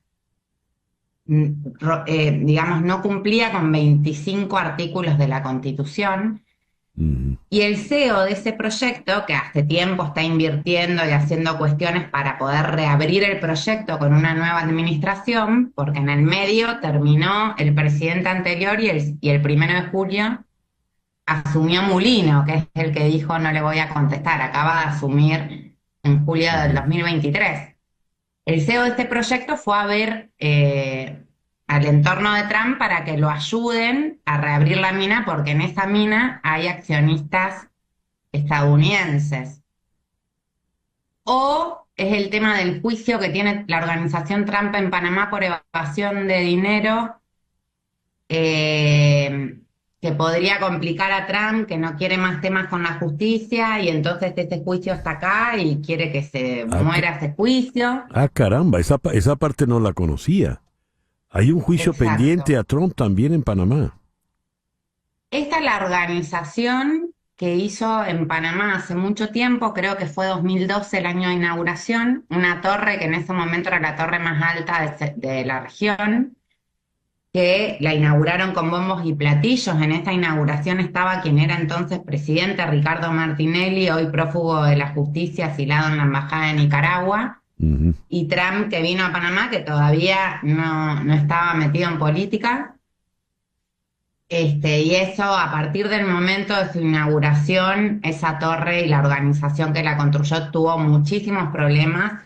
digamos, no cumplía con 25 artículos de la Constitución. Y el CEO de ese proyecto, que hace tiempo está invirtiendo y haciendo cuestiones para poder reabrir el proyecto con una nueva administración, porque en el medio terminó el presidente anterior y el 1 de julio asumió Mulino, que es el que dijo no le voy a contestar, acaba de asumir en julio del 2023. El CEO de este proyecto fue a ver al entorno de Trump para que lo ayuden a reabrir la mina, porque en esa mina hay accionistas estadounidenses. O es el tema del juicio que tiene la organización Trump en Panamá por evasión de dinero, que podría complicar a Trump, que no quiere más temas con la justicia, y entonces ese juicio está acá y quiere que se muera ese juicio.
Ah, caramba, esa parte no la conocía. Hay un juicio pendiente a Trump también en Panamá.
Esta es la organización que hizo en Panamá hace mucho tiempo, creo que fue 2012 el año de inauguración, una torre que en ese momento era la torre más alta de la región, que la inauguraron con bombos y platillos. En esta inauguración estaba quien era entonces presidente, Ricardo Martinelli, hoy prófugo de la justicia, asilado en la Embajada de Nicaragua, y Trump, que vino a Panamá, que todavía no estaba metido en política. Y eso, a partir del momento de su inauguración, esa torre y la organización que la construyó tuvo muchísimos problemas.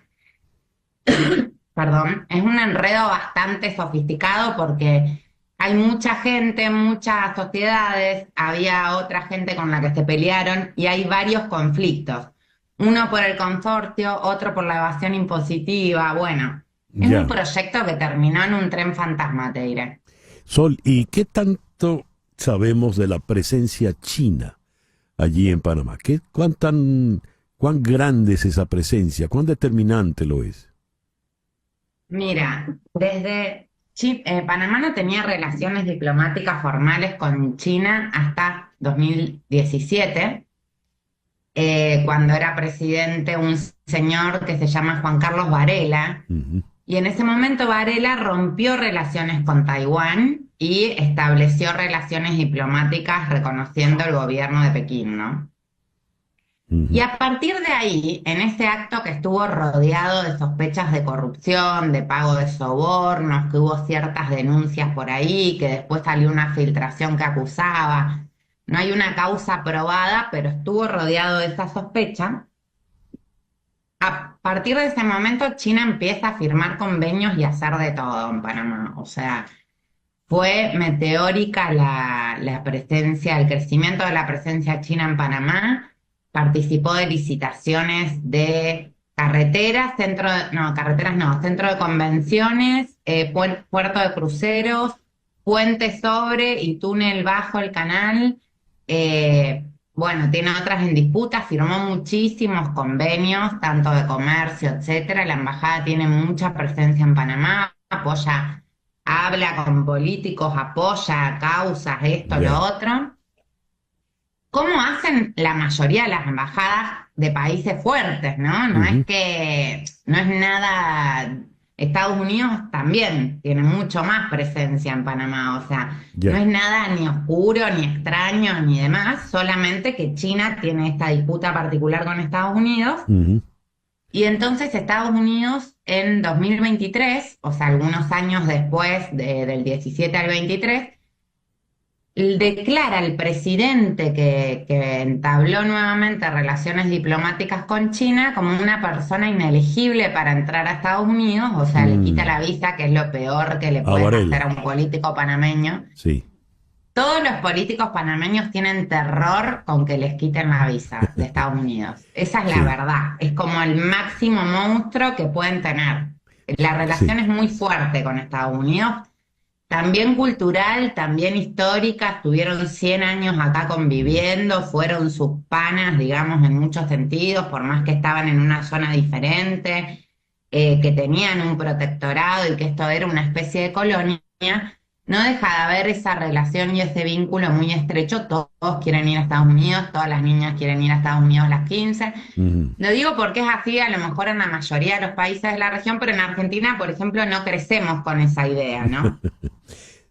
Perdón, es un enredo bastante sofisticado porque hay mucha gente, muchas sociedades, había otra gente con la que se pelearon y hay varios conflictos. Uno por el consorcio, otro por la evasión impositiva. Bueno, es un proyecto que terminó en un tren fantasma, te diré.
Sol, ¿y qué tanto sabemos de la presencia china allí en Panamá? ¿Cuán grande es esa presencia? ¿Cuán determinante lo es?
Mira, desde Panamá no tenía relaciones diplomáticas formales con China hasta 2017, cuando era presidente un señor que se llama Juan Carlos Varela, y en ese momento Varela rompió relaciones con Taiwán y estableció relaciones diplomáticas reconociendo el gobierno de Pekín, ¿no? Y a partir de ahí, en ese acto que estuvo rodeado de sospechas de corrupción, de pago de sobornos, que hubo ciertas denuncias por ahí, que después salió una filtración que acusaba, no hay una causa probada, pero estuvo rodeado de esa sospecha. A partir de ese momento, China empieza a firmar convenios y a hacer de todo en Panamá. O sea, fue meteórica la presencia, el crecimiento de la presencia china en Panamá. Participó de licitaciones de carreteras, centro de convenciones, puerto de cruceros, puente sobre y túnel bajo el canal. Bueno, tiene otras en disputa, firmó muchísimos convenios, tanto de comercio, etcétera. La embajada tiene mucha presencia en Panamá, habla con políticos, apoya causas, esto, lo otro. ¿Cómo hacen la mayoría de las embajadas de países fuertes, no? No es nada. Estados Unidos también tiene mucho más presencia en Panamá, o sea, no es nada ni oscuro, ni extraño, ni demás, solamente que China tiene esta disputa particular con Estados Unidos. Y entonces Estados Unidos en 2023, o sea, algunos años después del 17 al 23, declara al presidente que entabló nuevamente relaciones diplomáticas con China como una persona inelegible para entrar a Estados Unidos, o sea, le quita la visa, que es lo peor que le puede hacer a un político panameño.
Sí.
Todos los políticos panameños tienen terror con que les quiten la visa de Estados Unidos. Esa es la verdad. Es como el máximo monstruo que pueden tener. La relación es muy fuerte con Estados Unidos. También cultural, también histórica, estuvieron 100 años acá conviviendo, fueron sus panas, digamos, en muchos sentidos, por más que estaban en una zona diferente, que tenían un protectorado y que esto era una especie de colonia, no deja de haber esa relación y ese vínculo muy estrecho. Todos quieren ir a Estados Unidos, todas las niñas quieren ir a Estados Unidos a las 15. Lo digo porque es así, a lo mejor en la mayoría de los países de la región, pero en Argentina, por ejemplo, no crecemos con esa idea, ¿no?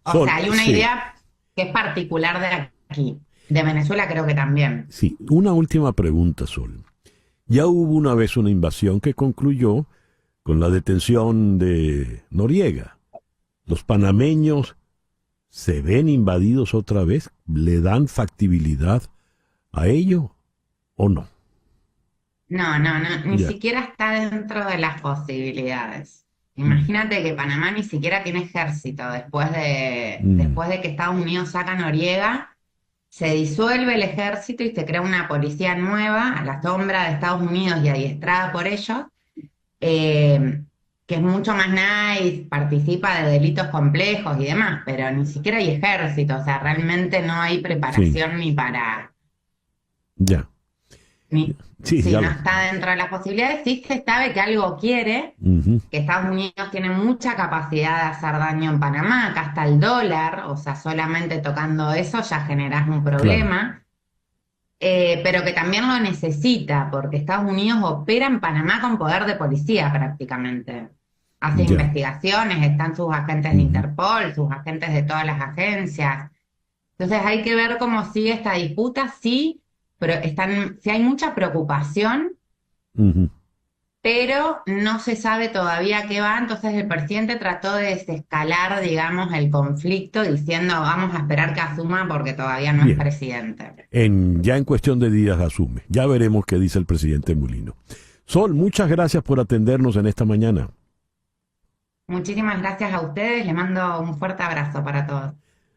O sea, hay una idea que es particular de aquí. De Venezuela creo que también.
Sí, una última pregunta, Sol. Ya hubo una vez una invasión que concluyó con la detención de Noriega. ¿Los panameños se ven invadidos otra vez? ¿Le dan factibilidad a ello o no?
No, ni siquiera está dentro de las posibilidades. Imagínate que Panamá ni siquiera tiene ejército después de que Estados Unidos saca a Noriega, se disuelve el ejército y se crea una policía nueva a la sombra de Estados Unidos y adiestrada por ellos, que es mucho más nice, participa de delitos complejos y demás, pero ni siquiera hay ejército, o sea, realmente no hay preparación ni para...
Ya.
No está dentro de las posibilidades. Sí se sabe que algo quiere, que Estados Unidos tiene mucha capacidad de hacer daño en Panamá, acá está el dólar, o sea, solamente tocando eso ya generás un problema. pero que también lo necesita, porque Estados Unidos opera en Panamá con poder de policía prácticamente. Hace
Ya.
investigaciones, están sus agentes de
Ujú.
Interpol, sus agentes de todas las agencias. Entonces hay que ver cómo sigue esta disputa, sí, pero sí hay mucha preocupación,
Ujú.
pero no se sabe todavía qué va. Entonces el presidente trató de desescalar, digamos, el conflicto diciendo vamos a esperar que asuma porque todavía no es
Bien.
presidente.
Ya en cuestión de días asume. Ya veremos qué dice el presidente Mulino. Sol, muchas gracias por atendernos en esta mañana.
Muchísimas gracias a ustedes, les mando un fuerte abrazo para todos.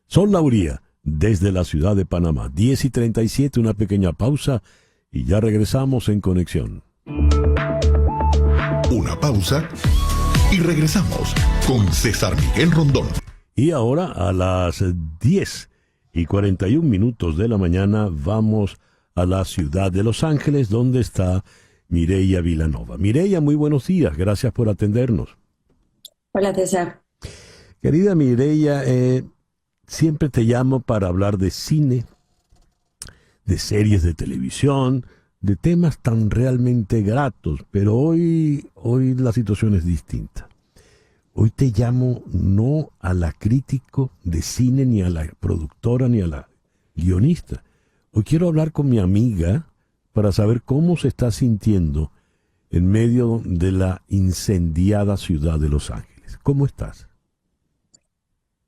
Sol Lauría, desde la ciudad de Panamá. 10:37, una pequeña pausa y ya regresamos en Conexión.
Una pausa y regresamos con César Miguel Rondón.
Y ahora a las 10:41 de la mañana vamos a la ciudad de Los Ángeles, donde está Mireya Vilanova. Mireya, muy buenos días, gracias por atendernos.
Hola César.
Querida Mireya, siempre te llamo para hablar de cine, de series de televisión, de temas tan realmente gratos, pero hoy la situación es distinta. Hoy te llamo no a la crítico de cine, ni a la productora, ni a la guionista. Hoy quiero hablar con mi amiga para saber cómo se está sintiendo en medio de la incendiada ciudad de Los Ángeles. ¿Cómo estás?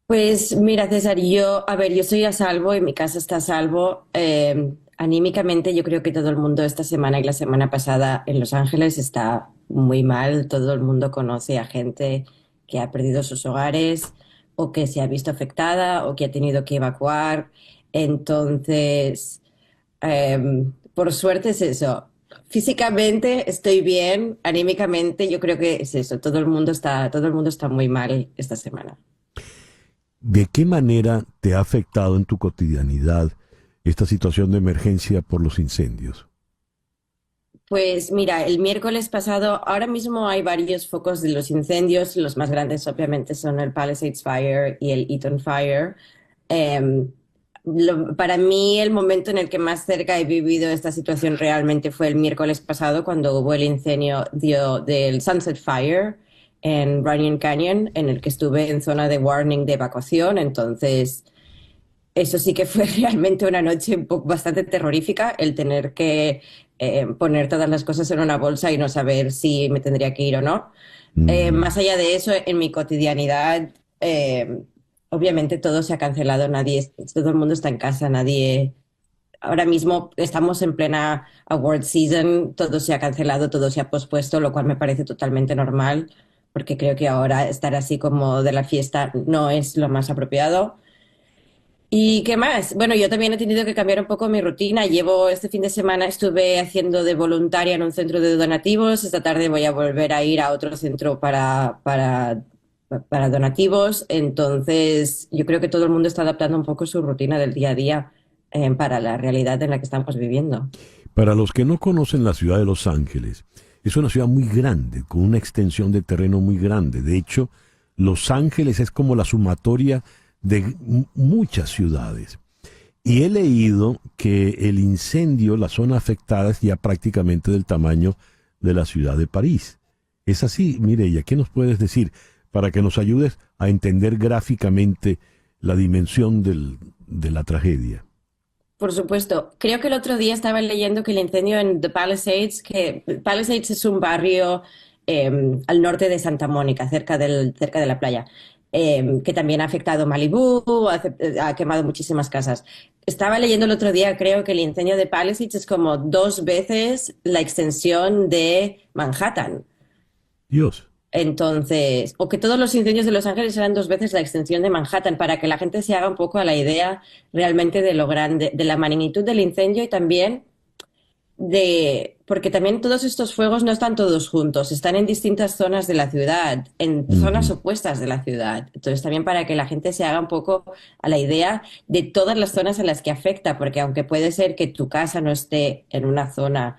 Pues mira César, yo estoy a salvo y mi casa está a salvo. Anímicamente yo creo que todo el mundo esta semana y la semana pasada en Los Ángeles está muy mal. Todo el mundo conoce a gente que ha perdido sus hogares o que se ha visto afectada o que ha tenido que evacuar. Entonces, por suerte es eso. Físicamente estoy bien, anímicamente yo creo que es eso. Todo el mundo está muy mal esta semana.
¿De qué manera te ha afectado en tu cotidianidad esta situación de emergencia por los incendios?
Pues mira, el miércoles pasado, ahora mismo hay varios focos de los incendios. Los más grandes obviamente son el Palisades Fire y el Eaton Fire. Para mí el momento en el que más cerca he vivido esta situación realmente fue el miércoles pasado cuando hubo el incendio del Sunset Fire en Runyon Canyon, en el que estuve en zona de warning de evacuación. Entonces, eso sí que fue realmente una noche bastante terrorífica, el tener que poner todas las cosas en una bolsa y no saber si me tendría que ir o no. Más allá de eso, en mi cotidianidad, obviamente todo se ha cancelado, todo el mundo está en casa, ahora mismo estamos en plena award season, todo se ha cancelado, todo se ha pospuesto, lo cual me parece totalmente normal, porque creo que ahora estar así como de la fiesta no es lo más apropiado. ¿Y qué más? Bueno, yo también he tenido que cambiar un poco mi rutina. Este fin de semana estuve haciendo de voluntaria en un centro de donativos. Esta tarde voy a volver a ir a otro centro para donativos. Entonces, yo creo que todo el mundo está adaptando un poco su rutina del día a día para la realidad en la que estamos viviendo.
Para los que no conocen la ciudad de Los Ángeles, es una ciudad muy grande, con una extensión de terreno muy grande. De hecho, Los Ángeles es como la sumatoria de muchas ciudades. Y he leído que el incendio, la zona afectada, es ya prácticamente del tamaño de la ciudad de París. ¿Es así, Mireya? ¿Qué nos puedes decir para que nos ayudes a entender gráficamente la dimensión de la tragedia?
Por supuesto. Creo que el otro día estaba leyendo que el incendio en The Palisades, que Palisades es un barrio al norte de Santa Mónica, cerca de la playa, que también ha afectado Malibú, ha quemado muchísimas casas. Estaba leyendo el otro día, creo que el incendio de Palisades es como 2 veces la extensión de Manhattan.
Dios.
Entonces, o que todos los incendios de Los Ángeles eran 2 veces la extensión de Manhattan, para que la gente se haga un poco a la idea realmente de lo grande, de la magnitud del incendio y también porque también todos estos fuegos no están todos juntos, están en distintas zonas de la ciudad, en zonas opuestas de la ciudad. Entonces también para que la gente se haga un poco a la idea de todas las zonas a las que afecta, porque aunque puede ser que tu casa no esté en una zona,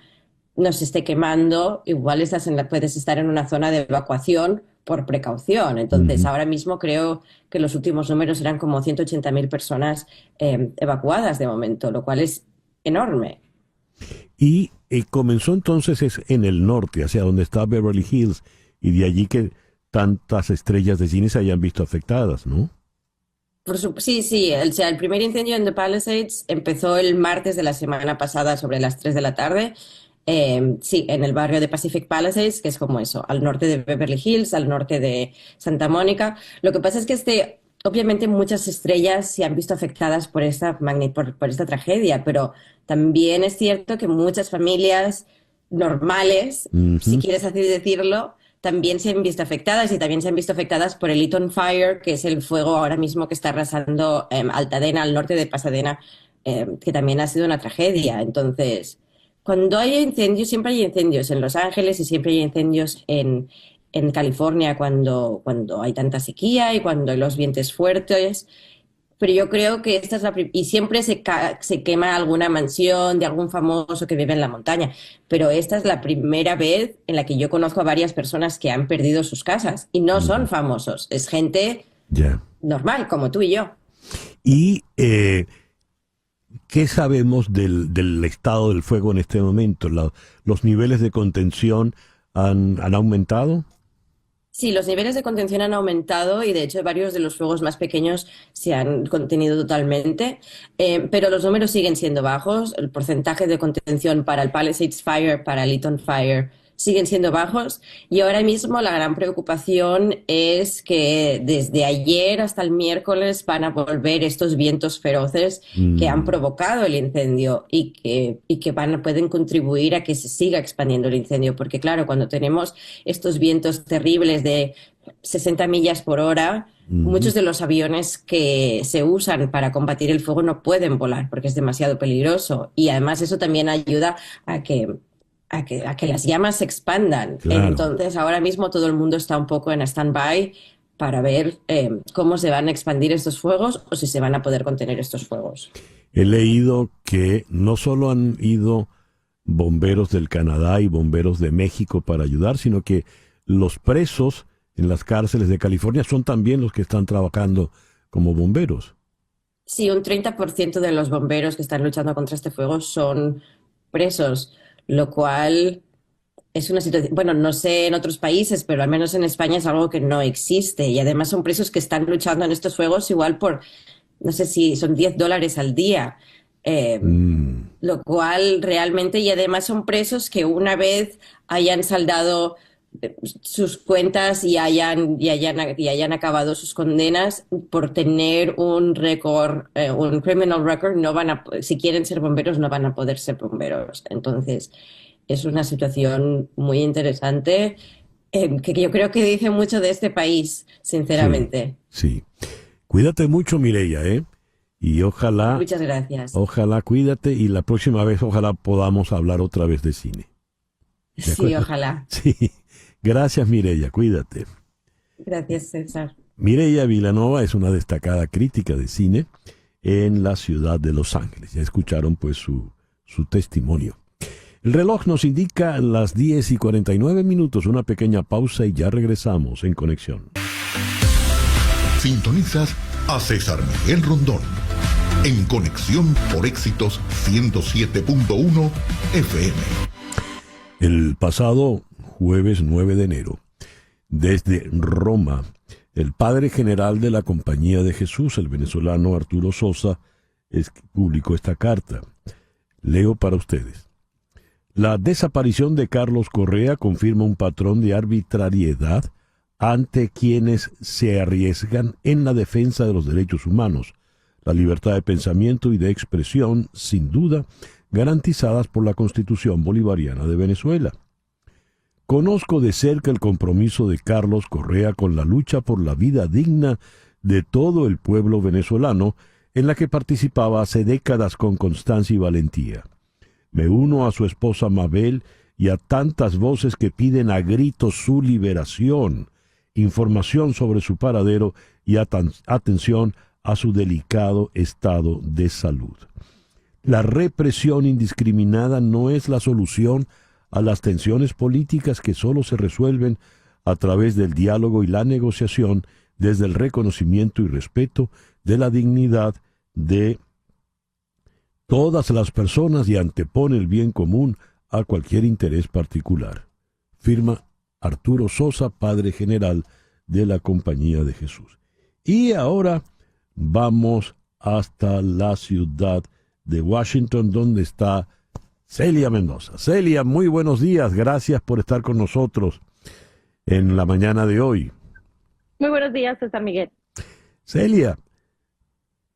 no se esté quemando, igual puedes estar en una zona de evacuación por precaución. Entonces ahora mismo creo que los últimos números eran como 180.000 personas evacuadas de momento, lo cual es enorme.
Y comenzó entonces es en el norte, hacia donde está Beverly Hills, y de allí que tantas estrellas de cine se hayan visto afectadas, ¿no?
Sí, sí, o sea, el primer incendio en The Palisades empezó el martes de la semana pasada sobre las 3 de la tarde. Sí, en el barrio de Pacific Palisades, que es como eso, al norte de Beverly Hills, al norte de Santa Mónica. Lo que pasa es que obviamente muchas estrellas se han visto afectadas por por esta tragedia, pero también es cierto que muchas familias normales, si quieres así decirlo, también se han visto afectadas y también se han visto afectadas por el Eaton Fire, que es el fuego ahora mismo que está arrasando Altadena, al norte de Pasadena, que también ha sido una tragedia. Entonces, cuando hay incendios, siempre hay incendios en Los Ángeles y siempre hay incendios en California cuando hay tanta sequía y cuando hay los vientos fuertes. Pero yo creo que esta es y siempre se quema alguna mansión de algún famoso que vive en la montaña, pero esta es la primera vez en la que yo conozco a varias personas que han perdido sus casas y no son famosos, es gente normal, como tú y yo.
¿Y qué sabemos del estado del fuego en este momento? ¿Los niveles de contención han aumentado?
Sí, los niveles de contención han aumentado y de hecho varios de los fuegos más pequeños se han contenido totalmente, pero los números siguen siendo bajos. El porcentaje de contención para el Palisades Fire, para el Eaton Fire, siguen siendo bajos y ahora mismo la gran preocupación es que desde ayer hasta el miércoles van a volver estos vientos feroces que han provocado el incendio y que pueden contribuir a que se siga expandiendo el incendio, porque claro, cuando tenemos estos vientos terribles de 60 millas por hora, muchos de los aviones que se usan para combatir el fuego no pueden volar porque es demasiado peligroso y además eso también ayuda a que las llamas se expandan. Claro. Entonces, ahora mismo todo el mundo está un poco en stand-by para ver cómo se van a expandir estos fuegos o si se van a poder contener estos fuegos.
He leído que no solo han ido bomberos del Canadá y bomberos de México para ayudar, sino que los presos en las cárceles de California son también los que están trabajando como bomberos.
Sí, un 30% de los bomberos que están luchando contra este fuego son presos, lo cual es una situación, bueno, no sé en otros países, pero al menos en España es algo que no existe. Y además son presos que están luchando en estos fuegos igual por, no sé si son $10 al día. Lo cual realmente, y además son presos que una vez hayan saldado sus cuentas y hayan acabado sus condenas por tener un récord, un criminal record, si quieren ser bomberos no van a poder ser bomberos. Entonces es una situación muy interesante que yo creo que dice mucho de este país, sinceramente.
Sí. Cuídate mucho, Mireya, y ojalá...
Muchas gracias.
Ojalá cuídate y la próxima vez ojalá podamos hablar otra vez de cine.
Sí, ojalá.
Sí. Gracias, Mireya, cuídate.
Gracias, César.
Mireya Vilanova es una destacada crítica de cine en la ciudad de Los Ángeles. Ya escucharon pues su testimonio. El reloj nos indica las 10:49, una pequeña pausa y ya regresamos en Conexión.
Sintonizas a César Miguel Rondón en Conexión por Éxitos 107.1 FM.
El pasado jueves 9 de enero, desde Roma, el padre general de la Compañía de Jesús, el venezolano Arturo Sosa, publicó esta carta. Leo para ustedes. La desaparición de Carlos Correa confirma un patrón de arbitrariedad ante quienes se arriesgan en la defensa de los derechos humanos, la libertad de pensamiento y de expresión, sin duda, garantizadas por la Constitución Bolivariana de Venezuela. Conozco de cerca el compromiso de Carlos Correa con la lucha por la vida digna de todo el pueblo venezolano, en la que participaba hace décadas con constancia y valentía. Me uno a su esposa Mabel y a tantas voces que piden a gritos su liberación, información sobre su paradero y atención a su delicado estado de salud. La represión indiscriminada no es la solución a las tensiones políticas que solo se resuelven a través del diálogo y la negociación desde el reconocimiento y respeto de la dignidad de todas las personas y antepone el bien común a cualquier interés particular. Firma Arturo Sosa, padre general de la Compañía de Jesús. Y ahora vamos hasta la ciudad de Washington, donde está Celia Mendoza. Celia, muy buenos días. Gracias por estar con nosotros en la mañana de hoy.
Muy buenos días, César Miguel.
Celia,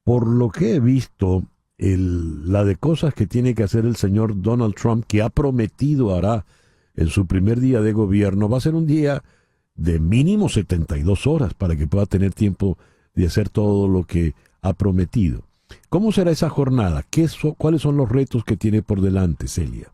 por lo que he visto, la de cosas que tiene que hacer el señor Donald Trump, que ha prometido hará en su primer día de gobierno, va a ser un día de mínimo 72 horas para que pueda tener tiempo de hacer todo lo que ha prometido. ¿Cómo será esa jornada? ¿Cuáles son los retos que tiene por delante, Celia?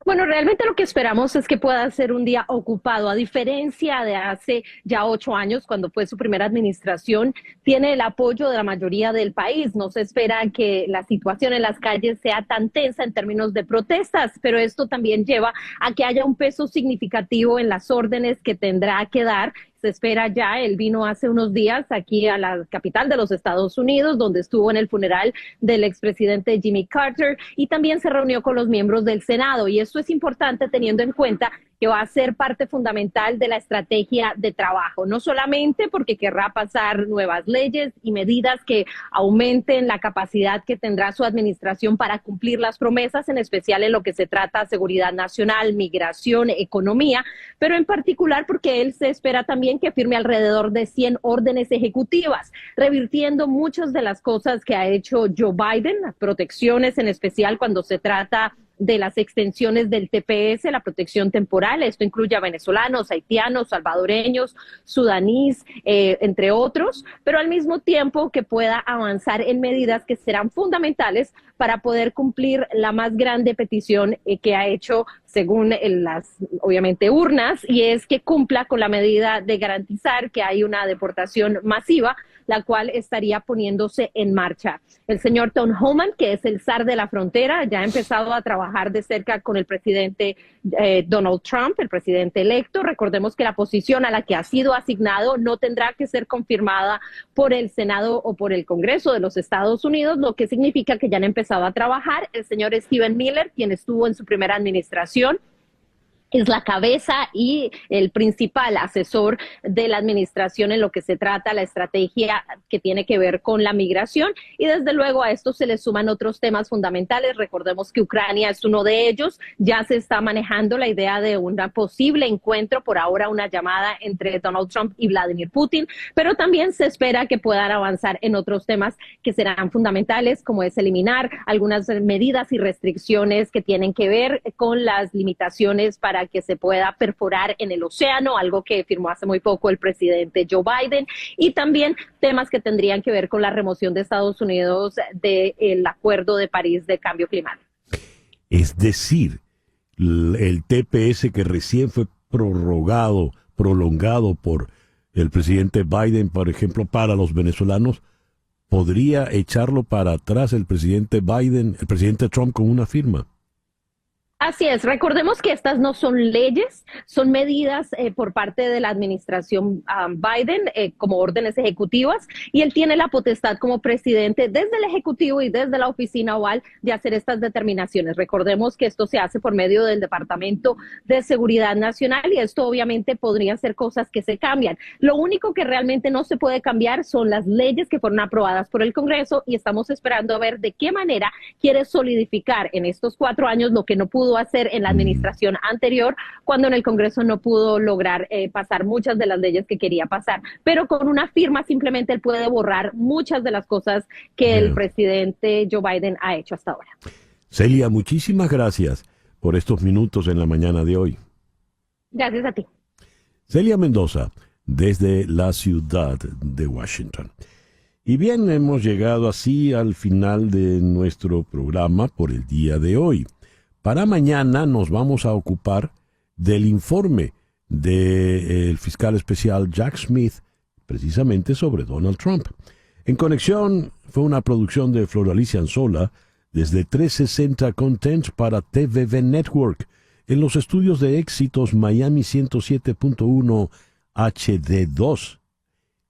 Bueno, realmente lo que esperamos es que pueda ser un día ocupado, a diferencia de hace ya 8 años, cuando fue su primera administración, tiene el apoyo de la mayoría del país. No se espera que la situación en las calles sea tan tensa en términos de protestas, pero esto también lleva a que haya un peso significativo en las órdenes que tendrá que dar. Se espera ya, él vino hace unos días aquí a la capital de los Estados Unidos, donde estuvo en el funeral del expresidente Jimmy Carter y también se reunió con los miembros del Senado. Y esto es importante teniendo en cuenta que va a ser parte fundamental de la estrategia de trabajo, no solamente porque querrá pasar nuevas leyes y medidas que aumenten la capacidad que tendrá su administración para cumplir las promesas, en especial en lo que se trata de seguridad nacional, migración, economía, pero en particular porque él se espera también que firme alrededor de 100 órdenes ejecutivas, revirtiendo muchas de las cosas que ha hecho Joe Biden, protecciones en especial cuando se trata de las extensiones del TPS, la protección temporal. Esto incluye a venezolanos, haitianos, salvadoreños, sudaníes, entre otros, pero al mismo tiempo que pueda avanzar en medidas que serán fundamentales para poder cumplir la más grande petición que ha hecho según las, obviamente, urnas, y es que cumpla con la medida de garantizar que hay una deportación masiva, la cual estaría poniéndose en marcha. El señor Tom Homan, que es el zar de la frontera, ya ha empezado a trabajar de cerca con el presidente Donald Trump, el presidente electo. Recordemos que la posición a la que ha sido asignado no tendrá que ser confirmada por el Senado o por el Congreso de los Estados Unidos, lo que significa que ya han empezado a trabajar. El señor Stephen Miller, quien estuvo en su primera administración, es la cabeza y el principal asesor de la administración en lo que se trata la estrategia que tiene que ver con la migración, y desde luego a esto se le suman otros temas fundamentales. Recordemos que Ucrania es uno de ellos. Ya se está manejando la idea de un posible encuentro, por ahora una llamada entre Donald Trump y Vladimir Putin, pero también se espera que puedan avanzar en otros temas que serán fundamentales, como es eliminar algunas medidas y restricciones que tienen que ver con las limitaciones para que se pueda perforar en el océano, algo que firmó hace muy poco el presidente Joe Biden, y también temas que tendrían que ver con la remoción de Estados Unidos del Acuerdo de París de cambio climático.
Es decir, el TPS que recién fue prolongado por el presidente Biden, por ejemplo, para los venezolanos, ¿podría echarlo para atrás el presidente Biden, el presidente Trump, con una firma?
Así es, recordemos que estas no son leyes, son medidas por parte de la administración Biden como órdenes ejecutivas, y él tiene la potestad como presidente desde el Ejecutivo y desde la Oficina Oval de hacer estas determinaciones. Recordemos que esto se hace por medio del Departamento de Seguridad Nacional, y esto obviamente podría ser cosas que se cambian. Lo único que realmente no se puede cambiar son las leyes que fueron aprobadas por el Congreso, y estamos esperando a ver de qué manera quiere solidificar en estos 4 años lo que no pudo hacer en la administración anterior, cuando en el Congreso no pudo lograr pasar muchas de las leyes que quería pasar. Pero con una firma simplemente él puede borrar muchas de las cosas que el presidente Joe Biden ha hecho hasta ahora.
Celia, muchísimas gracias por estos minutos en la mañana de hoy.
Gracias a ti.
Celia Mendoza, desde la ciudad de Washington. Y bien, hemos llegado así al final de nuestro programa por el día de hoy. Para mañana nos vamos a ocupar del informe del fiscal especial Jack Smith, precisamente sobre Donald Trump. En Conexión fue una producción de Flor Alicia Anzola desde 360 Content para TVV Network en los estudios de Éxitos Miami 107.1 HD2.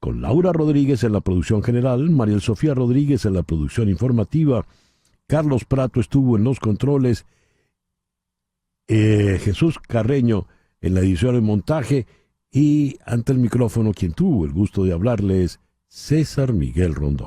Con Laura Rodríguez en la producción general, Mariel Sofía Rodríguez en la producción informativa Carlos Prato estuvo en los controles, Jesús Carreño en la edición y montaje, y ante el micrófono quien tuvo el gusto de hablarles, César Miguel Rondón.